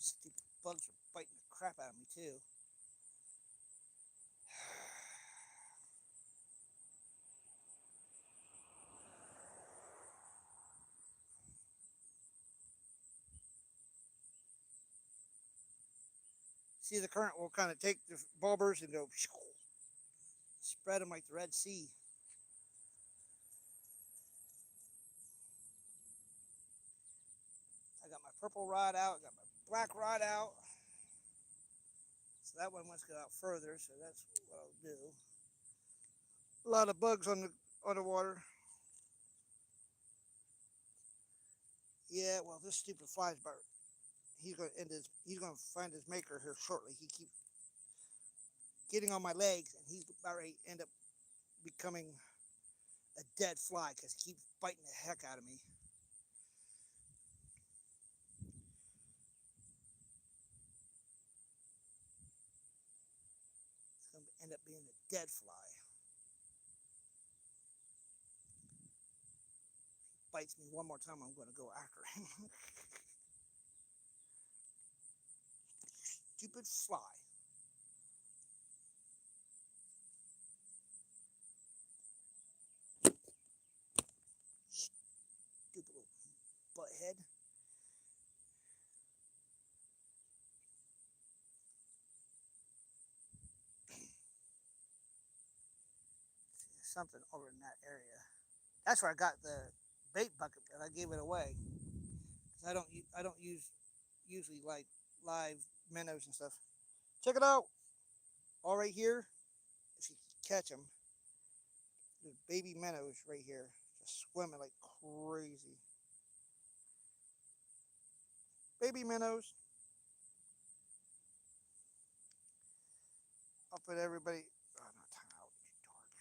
Stupid bugs are biting the crap out of me too. See, the current will kind of take the bulbers and go spread them like the Red Sea. I got my purple rod out. I got my black rod out. So that one wants to go out further. So that's what I'll do. A lot of bugs on the water. Yeah, well, this stupid fly's about. He's going to end his. He's going to find his maker here shortly. He keeps getting on my legs, and he's about ready to end up becoming a dead fly because he keeps biting the heck out of me. He's going to end up being a dead fly. Bites me one more time, I'm going to go after him. Stupid fly. Stupid little butthead. Something over in that area. That's where I got the bait bucket, but I gave it away. Cause I don't usually like live minnows and stuff. Check it out. All right here. If you catch them, there's baby minnows right here, just swimming like crazy. Baby minnows. I'll put everybody. Oh, not time out. It's dark.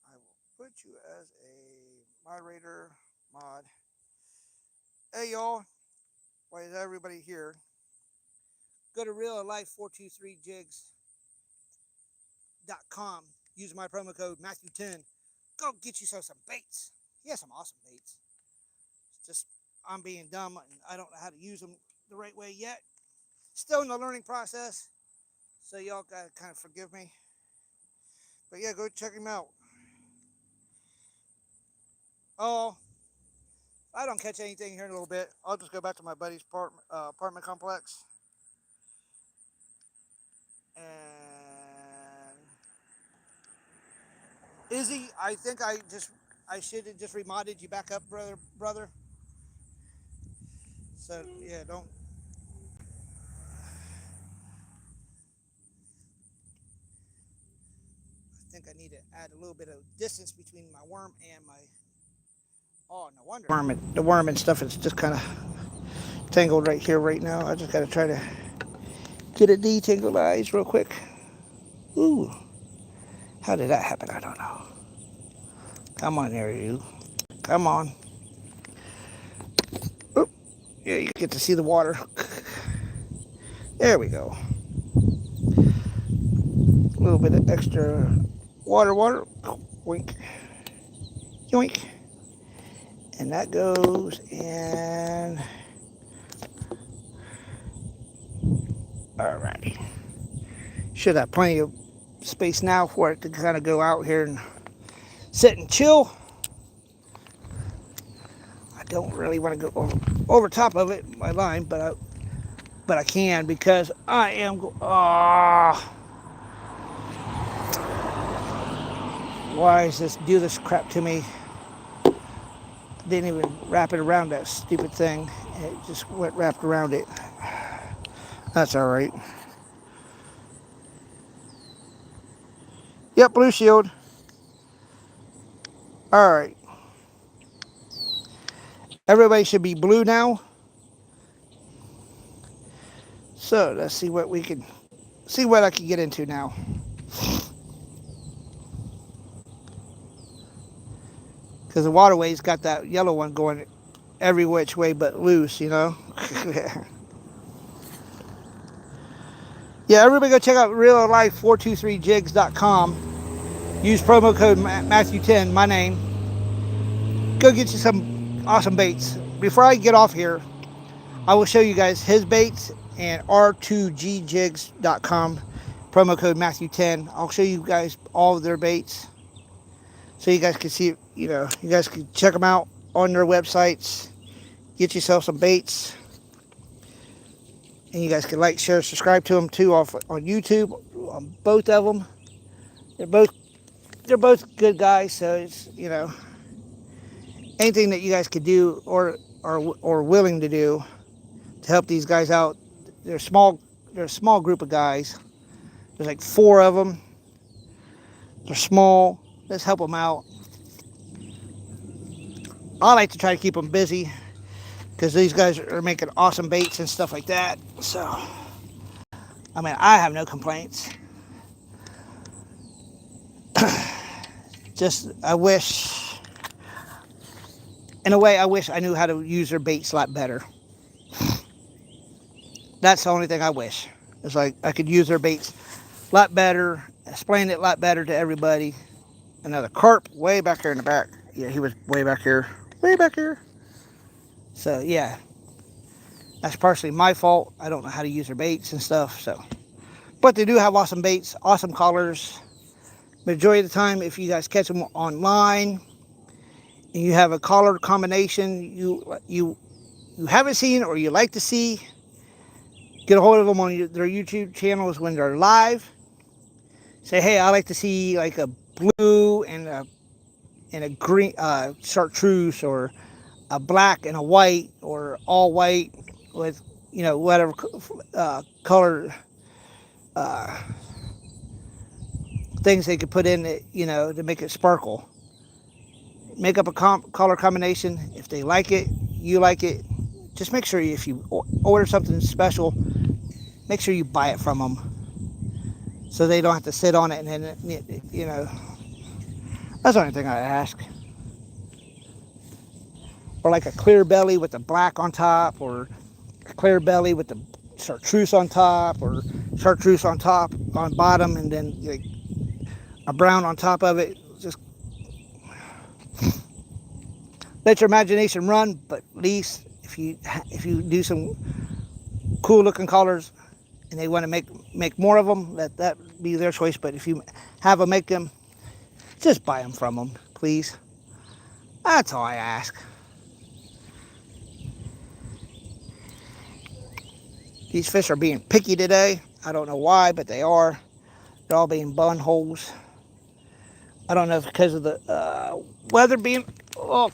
I will put you as a moderator mod. Hey y'all, why is everybody here? Go to reallife423jigs.com. Use my promo code Matthew10. Go get yourself some baits. He has some awesome baits. It's just I'm being dumb and I don't know how to use them the right way yet. Still in the learning process, so y'all gotta kind of forgive me. But yeah, go check him out. Oh, I don't catch anything here in a little bit. I'll just go back to my buddy's apartment complex. And Izzy, I think I should have just reminded you back up, brother. So yeah, don't. I think I need to add a little bit of distance between my worm and my. Oh, no wonder. The worm and stuff is just kind of tangled right here, right now. I just got to try to get it detangled real quick. Ooh, how did that happen? I don't know. Come on there, you. Come on. Oop. Yeah, you get to see the water. There we go. A little bit of extra water. Wink. Yoink. And that goes in. Alrighty. Should have plenty of space now for it to kind of go out here and sit and chill. I don't really want to go over top of it, my line, but I can because I am. Why does this do this crap to me? Didn't even wrap it around that stupid thing. It just went wrapped around it. That's all right. Yep, blue shield. All right. Everybody should be blue now. So let's see what I can get into now. Because the waterway's got that yellow one going every which way but loose, you know. Yeah, everybody go check out reallife423jigs.com. Use promo code Matthew10, my name. Go get you some awesome baits. Before I get off here, I will show you guys his baits and r2gjigs.com. Promo code Matthew10. I'll show you guys all of their baits. So you guys can see, you guys can check them out on their websites. Get yourself some baits. And you guys can like, share, subscribe to them too on YouTube. On both of them. They're both good guys, so it's, anything that you guys could do or willing to do to help these guys out. They're a small group of guys. There's like 4 of them. They're small. Let's help them out. I like to try to keep them busy because these guys are making awesome baits and stuff like that. So, I mean, I have no complaints. Just, I wish I knew how to use their baits a lot better. That's the only thing I wish. It's like I could use their baits a lot better, explain it a lot better to everybody. Another carp way back here in the back. Yeah, he was way back here. Way back here. So, yeah. That's partially my fault. I don't know how to use their baits and stuff. So, but they do have awesome baits, awesome colors. Majority of the time, if you guys catch them online and you have a color combination you haven't seen or you like to see, get a hold of them on their YouTube channels when they're live. Say, hey, I like to see like a blue and a green chartreuse, or a black and a white, or all white with whatever color things they could put in it, to make it sparkle. Make up a color combination. If they like it, you like it, just make sure if you order something special, make sure you buy it from them so they don't have to sit on it. And then, that's the only thing I ask. Or like a clear belly with the black on top, or a clear belly with the chartreuse on top, or chartreuse on top, on bottom, and then like a brown on top of it. Just let your imagination run, but at least if you do some cool looking colors and they want to make more of them, let that be their choice. But if you have them make them, just buy them from them, please. That's all I ask. These fish are being picky today. I don't know why, but they are. They're all being bun holes. I don't know if it's because of the weather being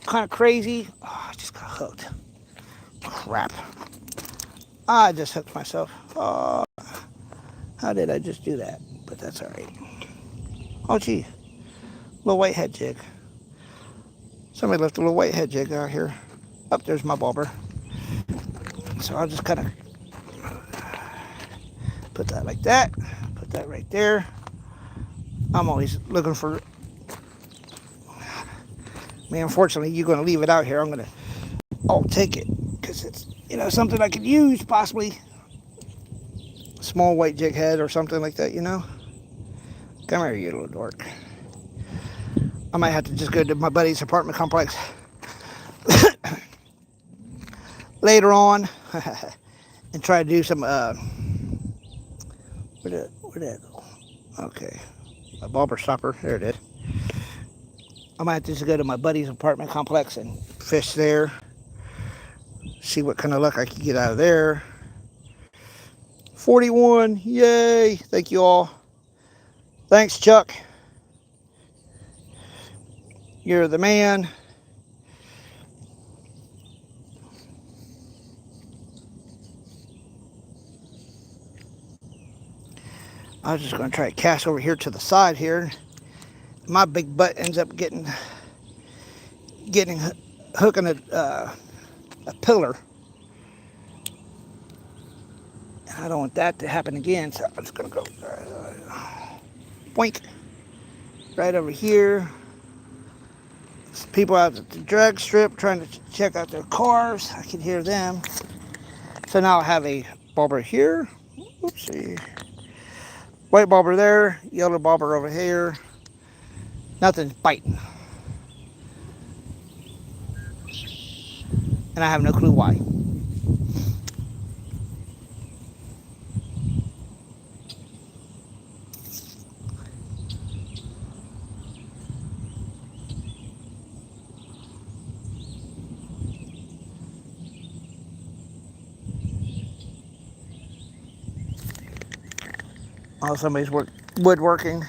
kind of crazy. Oh, I just got hooked. Crap. I just hooked myself. Oh, how did I just do that? But that's all right. Oh, gee. Little white head jig. Somebody left a little white head jig out here. Up there's my bobber. So I'll just kind of put that like that. Put that right there. I'm always looking for... unfortunately, you're going to leave it out here. I'll take it because you know, something I could use possibly. Small white jig head or something like that, you know. Come here, you little dork. I might have to just go to my buddy's apartment complex later on and try to do some, where'd that go? Okay. My bobber stopper, there it is. I might have to just go to my buddy's apartment complex and fish there. See what kind of luck I can get out of there. 41, yay! Thank you all. Thanks, Chuck. You're the man. I was just going to try to cast over here to the side here. My big butt ends up getting hooking a pillar. And I don't want that to happen again, so I'm just going to go boink right over here. Some people out at the drag strip trying to check out their cars. I can hear them. So now I have a bobber here. Oopsie. White bobber there, yellow bobber over here. Nothing's biting. And I have no clue why. Oh, somebody's woodworking.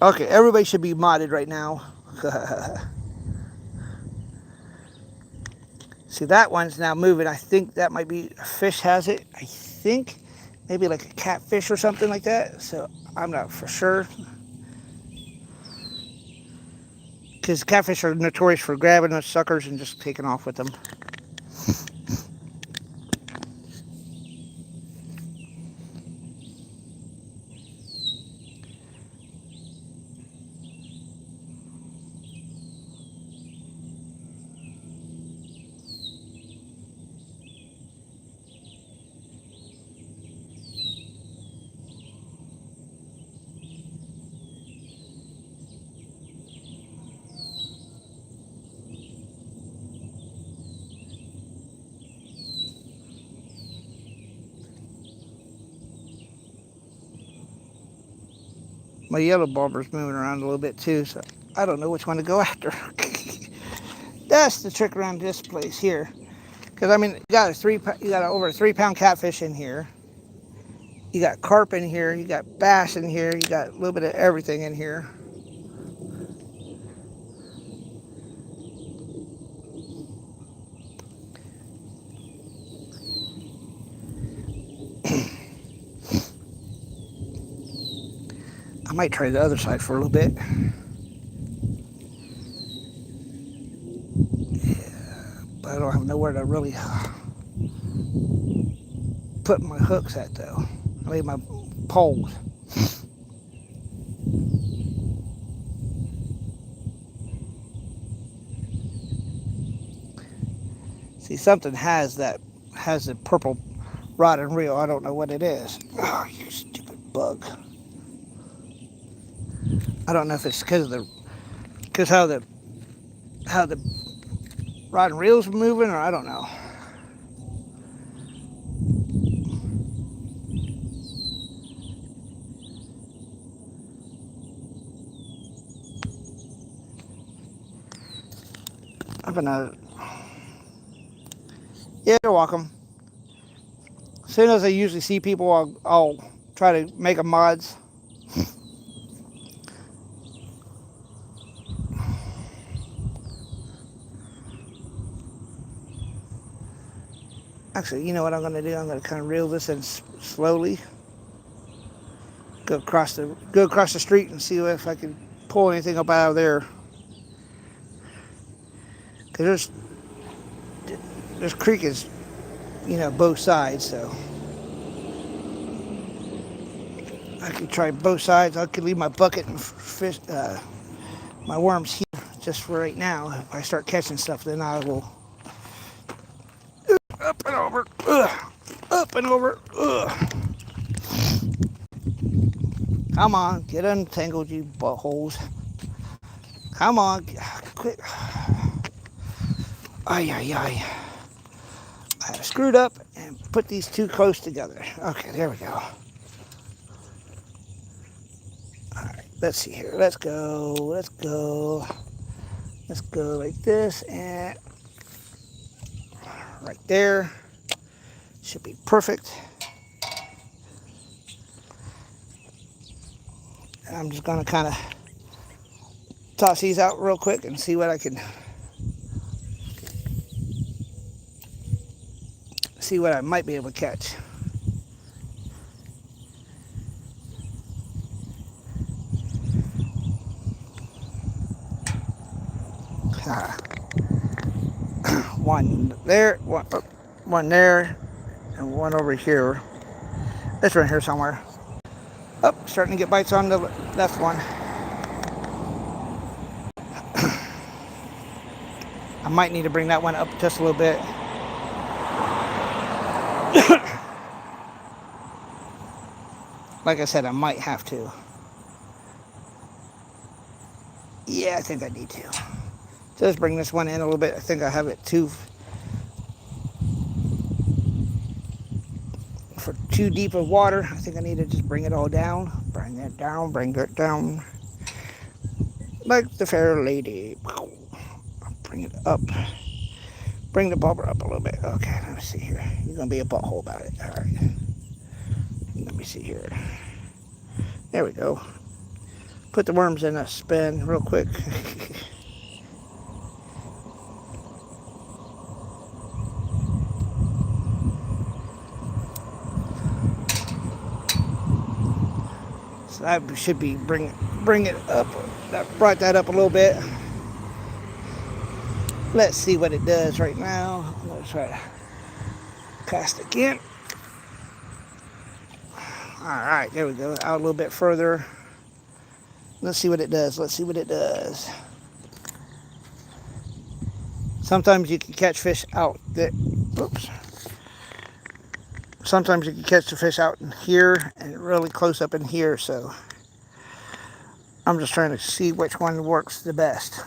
Okay, everybody should be modded right now. See, that one's now moving. I think that might be a fish has it. I think maybe like a catfish or something like that. So I'm not for sure. Because catfish are notorious for grabbing those suckers and just taking off with them. My yellow bobber's moving around a little bit too, so I don't know which one to go after. That's the trick around this place here. Because I mean, you got over a 3-pound catfish in here. You got carp in here. You got bass in here. You got a little bit of everything in here. I might try the other side for a little bit. Yeah, but I don't have nowhere to really put my hooks at though. I mean my poles. See, something has the purple rod and reel. I don't know what it is. Oh, you stupid bug. I don't know if it's because how the rod and reel's moving, or I don't know. I'm gonna. Yeah, you're welcome. As soon as I usually see people, I'll try to make them mods. Actually, you know what I'm going to do? I'm going to kind of reel this in slowly. go across the street and see if I can pull anything up out of there. Cause there's creek is, both sides, so I could try both sides. I could leave my bucket and fish, my worms here just for right now. If I start catching stuff, then I will up and over, up and over. Come on, get untangled, you buttholes. Come on, quit. Ay. I screwed up and put these two close together. Okay, there we go. Alright, let's see here. Let's go like this and right there. Should be perfect. And I'm just gonna kind of toss these out real quick and see what I might be able to catch. One there, one there, and one over here. It's right here somewhere. Oh, starting to get bites on the left one. I might need to bring that one up just a little bit. Like I said, I might have to. Yeah, I think I need to. Just bring this one in a little bit. I think I have it for too deep of water. I think I need to just bring it all down. Bring it down. Like the fair lady. Bring it up. Bring the bobber up a little bit. Okay, let me see here. You're going to be a butthole about it. All right. Let me see here. There we go. Put the worms in a spin real quick. So that should be bring it up. That brought that up a little bit. Let's see what it does right now. Let's try to cast again. Alright, there we go. Out a little bit further. Let's see what it does. Sometimes you can catch fish out there. Oops. Sometimes you can catch the fish out in here and really close up in here, so I'm just trying to see which one works the best.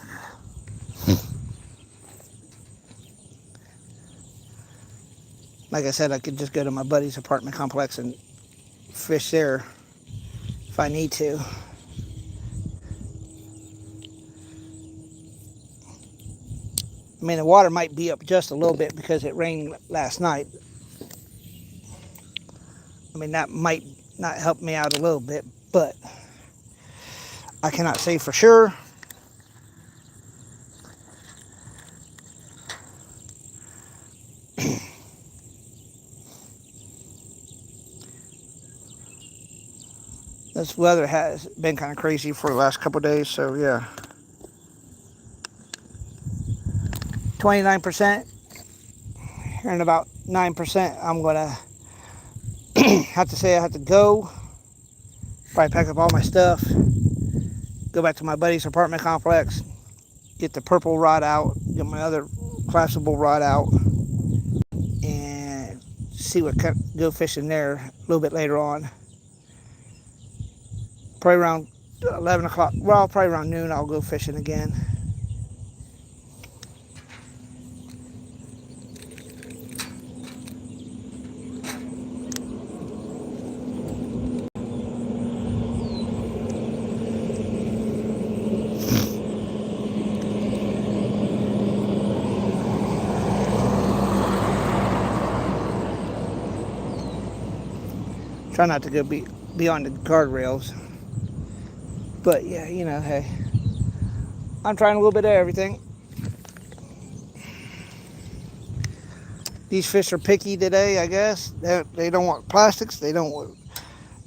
Like I said, I could just go to my buddy's apartment complex and fish there if I need to. I mean, the water might be up just a little bit because it rained last night. I mean, that might not help me out a little bit, but I cannot say for sure. This weather has been kind of crazy for the last couple of days, so yeah. 29%. Here in about 9%, I'm going to have to say I have to go. Probably pack up all my stuff. Go back to my buddy's apartment complex. Get the purple rod out. Get my other collapsible rod out. And see what go fishing there a little bit later on. Probably around 11 o'clock. Well, probably around noon I'll go fishing again. Try not to go beyond the guardrails. But yeah, you know, hey, I'm trying a little bit of everything. These fish are picky today, I guess. They don't want plastics. They don't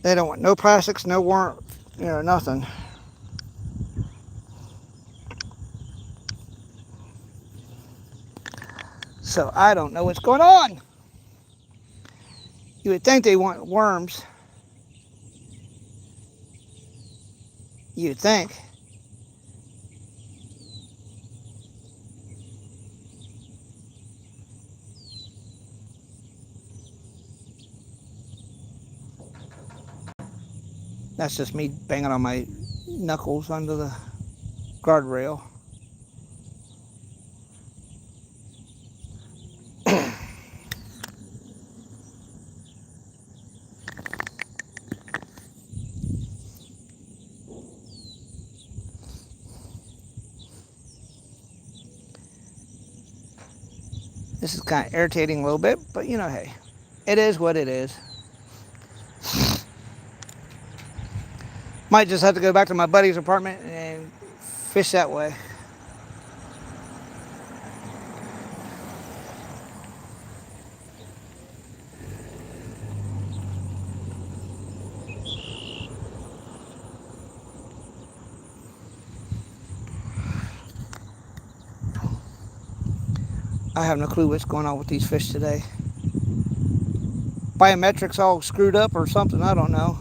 They don't want no plastics, no warrant, nothing. So I don't know what's going on. You would think they want worms. You'd think. That's just me banging on my knuckles under the guardrail. This is kind of irritating a little bit, but hey, it is what it is. Might just have to go back to my buddy's apartment and fish that way. I have no clue what's going on with these fish today. Biometrics all screwed up or something, I don't know.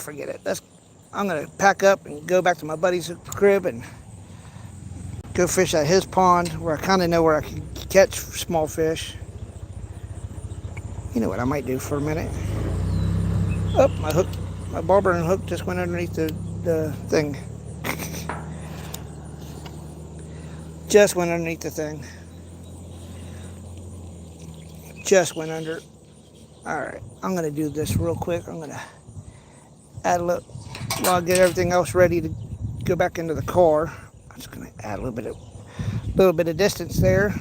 Forget it. I'm going to pack up and go back to my buddy's crib and go fish at his pond where I kind of know where I can catch small fish. You know what I might do for a minute. Oh, my ball bearing hook just went underneath the thing. Just went underneath the thing. Just went under. Alright, I'm going to do this real quick. I'm going to add a little, while I get everything else ready to go back into the car. I'm just going to add a little bit of distance there.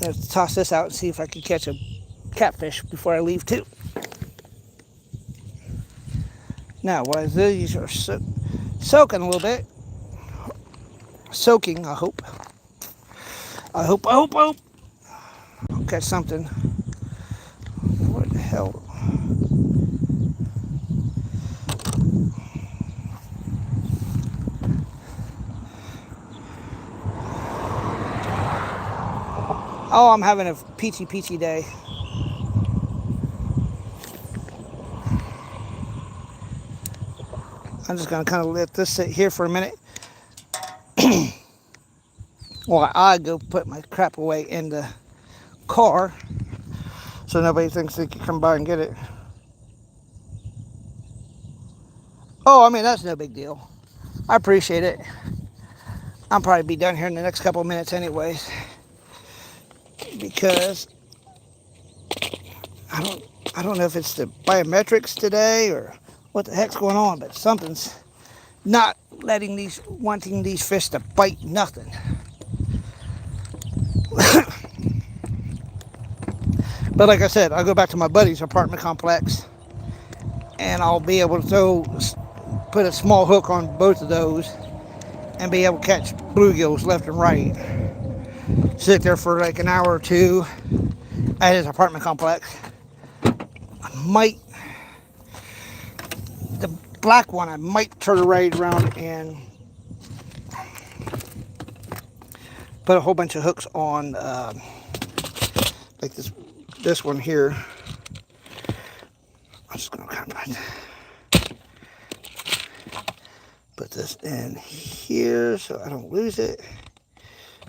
Let's toss this out and see if I can catch a catfish before I leave too. Now, while these are soaking a little bit, soaking, I hope. I'll catch something. What the hell? Oh, I'm having a peachy day. I'm just going to kind of let this sit here for a minute. While I go put my crap away in the car so nobody thinks they can come by and get it. Oh, I mean, that's no big deal. I appreciate it. I'll probably be done here in the next couple of minutes anyways. Because I don't know if it's the biometrics today or what the heck's going on, but something's not wanting these fish to bite nothing. But like I said, I'll go back to my buddy's apartment complex and I'll be able to put a small hook on both of those and be able to catch bluegills left and right. Sit there for like an hour or two at his apartment complex. The black one, I might turn it right around and put a whole bunch of hooks on, like this one here. I'm just gonna kind of put this in here so I don't lose it.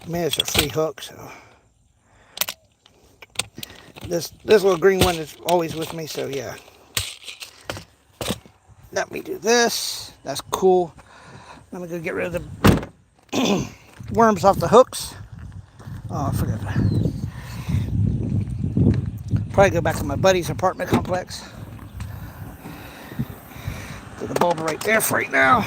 I mean, it's a free hook, so this little green one is always with me, so yeah. Let me do this. That's cool. Let me go get rid of the worms off the hooks. Oh, I forgot. Probably go back to my buddy's apartment complex. Put the bulb right there for right now.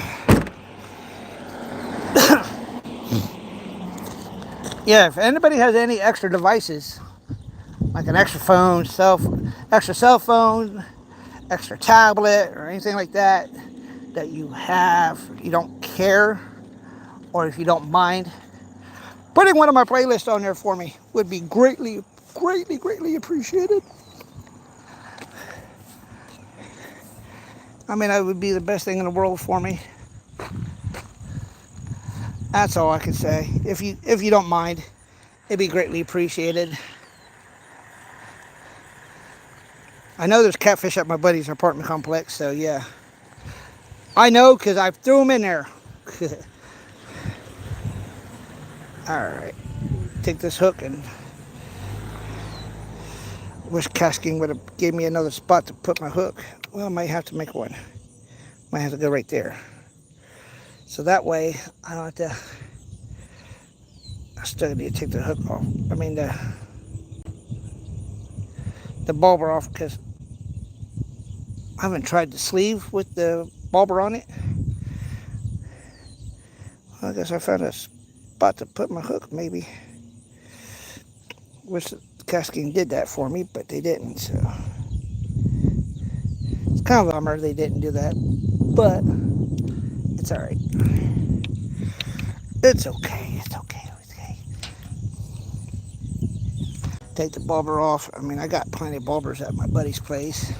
Yeah, if anybody has any extra devices like an extra phone, extra cell phone, extra tablet, or anything like that that you have, you don't care, or if you don't mind, putting one of my playlists on there for me would be greatly, greatly, greatly appreciated. I mean, that would be the best thing in the world for me. That's all I can say. If you don't mind, it'd be greatly appreciated. I know there's catfish at my buddy's apartment complex, so yeah. I know because I threw them in there. Alright. Take this hook and wish casting would have gave me another spot to put my hook. Well, I might have to make one. Might have to go right there. So that way I don't have to. I still need to take the hook off. I mean the bobber off because I haven't tried the sleeve with the bobber on it. Well, I guess I found a spot to put my hook maybe. Wish the casting did that for me, but they didn't, so it's kind of a bummer they didn't do that, but it's alright. It's okay, it's okay, it's okay. Take the bobber off. I mean, I got plenty of bobbers at my buddy's place.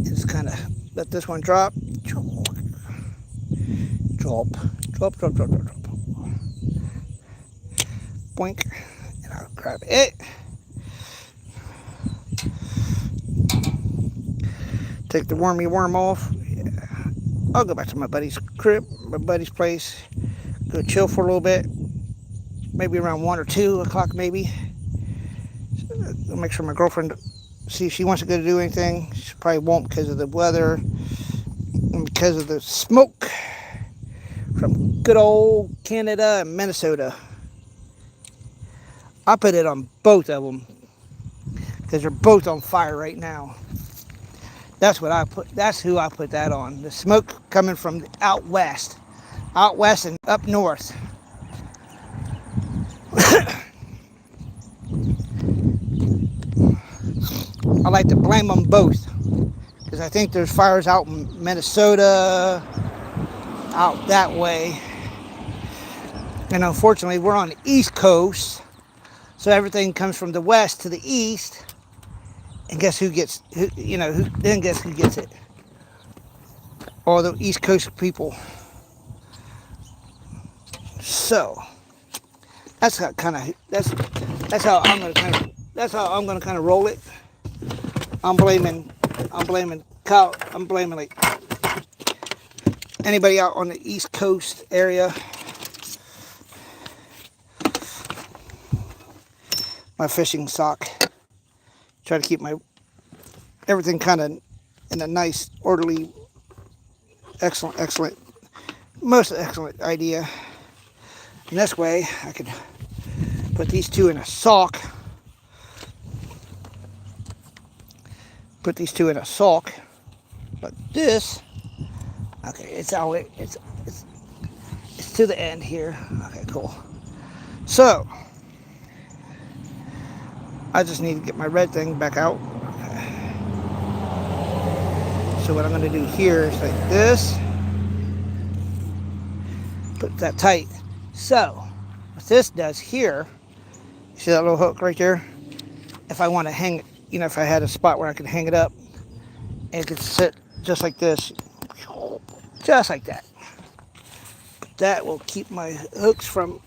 Just kind of let this one drop. Drop. Boink. And I'll grab it. Take the wormy worm off. Yeah. I'll go back to my buddy's crib, my buddy's place. Go chill for a little bit. Maybe around 1 or 2 o'clock maybe. I'll make sure my girlfriend, see if she wants to go to do anything. She probably won't because of the weather and because of the smoke from good old Canada and Minnesota. I put it on both of them because they're both on fire right now. That's what I put. That's who I put that on. The smoke coming from out west and up north. I like to blame them both because I think there's fires out in Minnesota, out that way, and unfortunately we're on the East Coast, so everything comes from the west to the east. And guess who gets, then guess who gets it? All the East Coast people. So that's how I'm gonna kind of roll it. I'm blaming like anybody out on the East Coast area. My fishing sock. Try to keep my everything kind of in a nice, orderly, most excellent idea. And this way, I could put these two in a sock. Put these two in a sock, like this. Okay, it's to the end here. Okay, cool. So I just need to get my red thing back out. Okay. So what I'm going to do here is like this. Put that tight. So what this does here, see that little hook right there? If I want to hang it, if I had a spot where I could hang it up, and it could sit just like this. Just like that. That will keep my hooks from,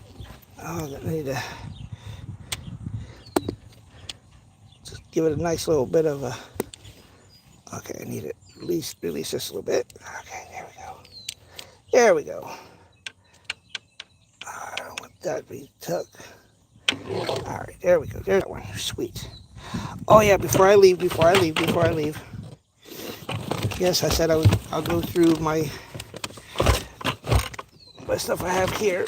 I need to give it a nice little bit of a, okay, I need to release this a little bit. Okay, there we go. I don't want that to be tucked. All right, there we go. There's that one. Sweet. Oh yeah, before I leave. Yes, I said I'll go through my stuff I have here.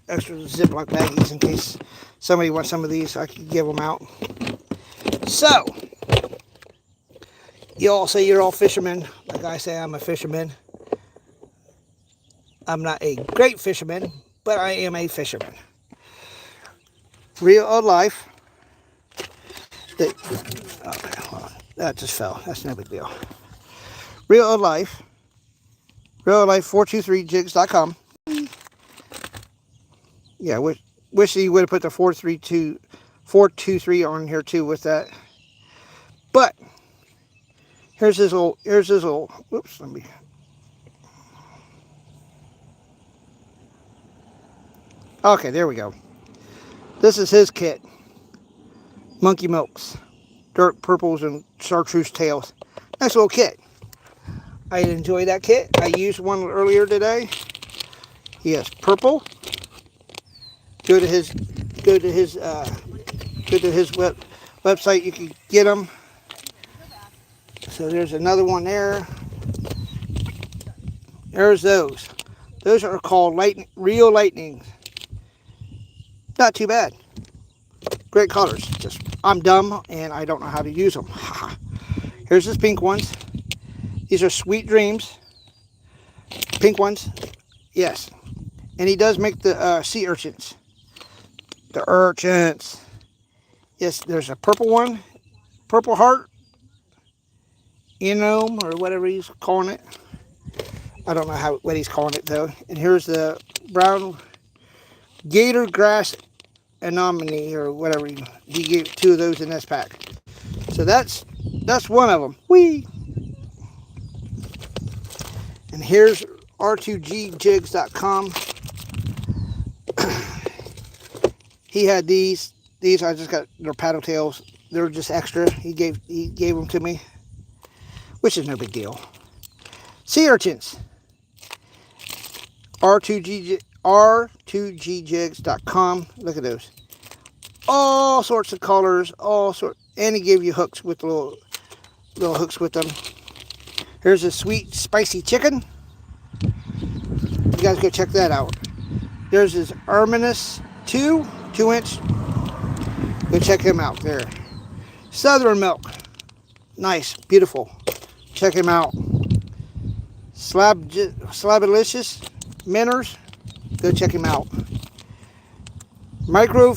Extra Ziploc baggies in case somebody wants some of these. I can give them out. So, you all say you're all fishermen. Like I say, I'm a fisherman. I'm not a great fisherman, but I am a fisherman. Real old life. Okay, hold on. That just fell. That's no big deal. Real old life. Real old life 423jigs.com. Yeah, wish you would have put the 423 on here too with that. But here's his little. Whoops, let me. Okay, there we go. This is his kit. Monkey milks, dark purples, and chartreuse tails. Nice little kit. I enjoy that kit. I used one earlier today. He has purple. Go to his website. You can get them. So there's another one there. There's those. Those are called real lightnings. Not too bad. Great colors. Just I'm dumb and I don't know how to use them. Here's his pink ones. These are Sweet Dreams. Pink ones. Yes. And he does make the sea urchins. The urchins. Yes, there's a purple one. Purple heart. Enome or whatever he's calling it. I don't know what he's calling it though. And here's the brown gator grass anemone or whatever. He gave 2 of those in this pack. So that's one of them. Whee! And here's r2gjigs.com. He had these. These I just got their paddle tails. They're just extra. He gave them to me, which is no big deal. Sea urchins. r2gjigs.com. Look at those. All sorts of colors, and he gave you hooks with little hooks with them. Here's a sweet spicy chicken. You guys go check that out. There's his Arminus 2-inch. Go check him out there. Southern milk. Nice, beautiful. Check him out. Slabalicious Minnows. Go check him out. Micro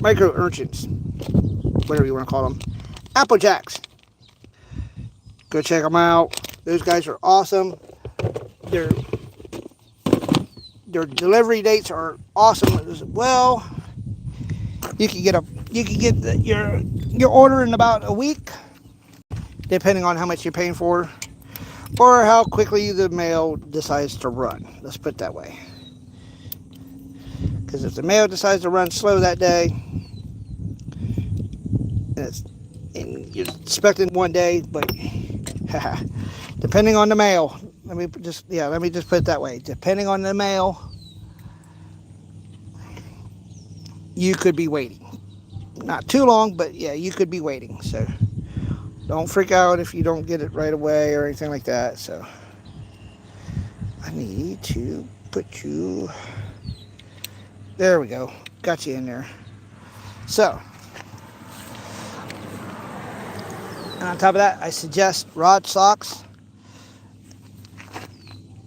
urchins. Whatever you want to call them. Apple Jacks. Go check them out. Those guys are awesome. Their delivery dates are awesome as well. You can get your order in about a week, depending on how much you're paying for, or how quickly the mail decides to run. Let's put it that way. Because if the mail decides to run slow that day, and you're expecting one day, but depending on the mail, let me just put it that way. Depending on the mail, you could be waiting. Not too long, but yeah, you could be waiting. So don't freak out if you don't get it right away or anything like that. So I need to put you. There we go. Got you in there. So, and on top of that, I suggest rod socks.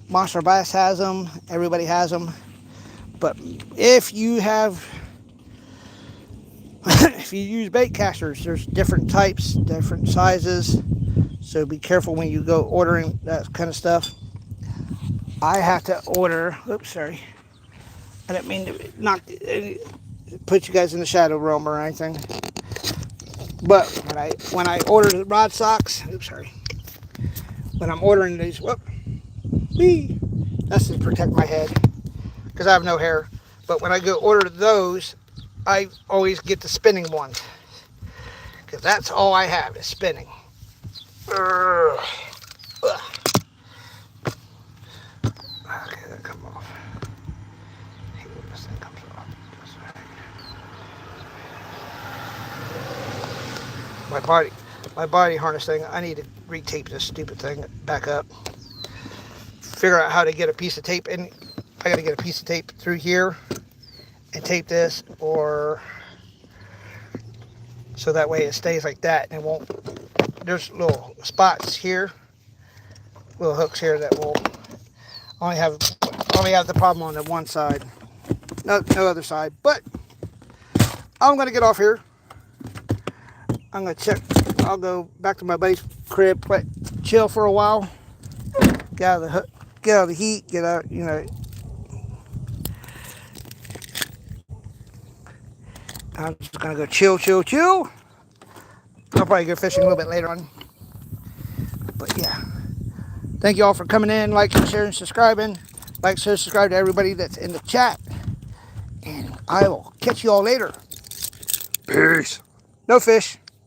Monster Bass has them. Everybody has them. But if you use bait casters, there's different types, different sizes. So be careful when you go ordering that kind of stuff. I have to order. Oops, sorry. I didn't mean to put you guys in the shadow realm or anything. But when I order the rod socks, oops, sorry. When I'm ordering these, that's to protect my head because I have no hair. But when I go order those, I always get the spinning ones because that's all I have is spinning. Okay, that come off. I hate when this thing comes off. My body harness thing. I need to retape this stupid thing back up. Figure out how to get a piece of tape in. I got to get a piece of tape through here and tape this, or so that way it stays like that and it won't. There's little spots here, little hooks here that will only have Only have the problem on the one side. No other side. But I'm going to get off here. I'm going to check. I'll go back to my buddy's crib, chill for a while. Get out of the heat. Get out, I'm just going to go chill. I'll probably go fishing a little bit later on. But yeah. Thank you all for coming in, liking, sharing, subscribing. Like, share, subscribe to everybody that's in the chat. And I will catch you all later. Peace. No fish.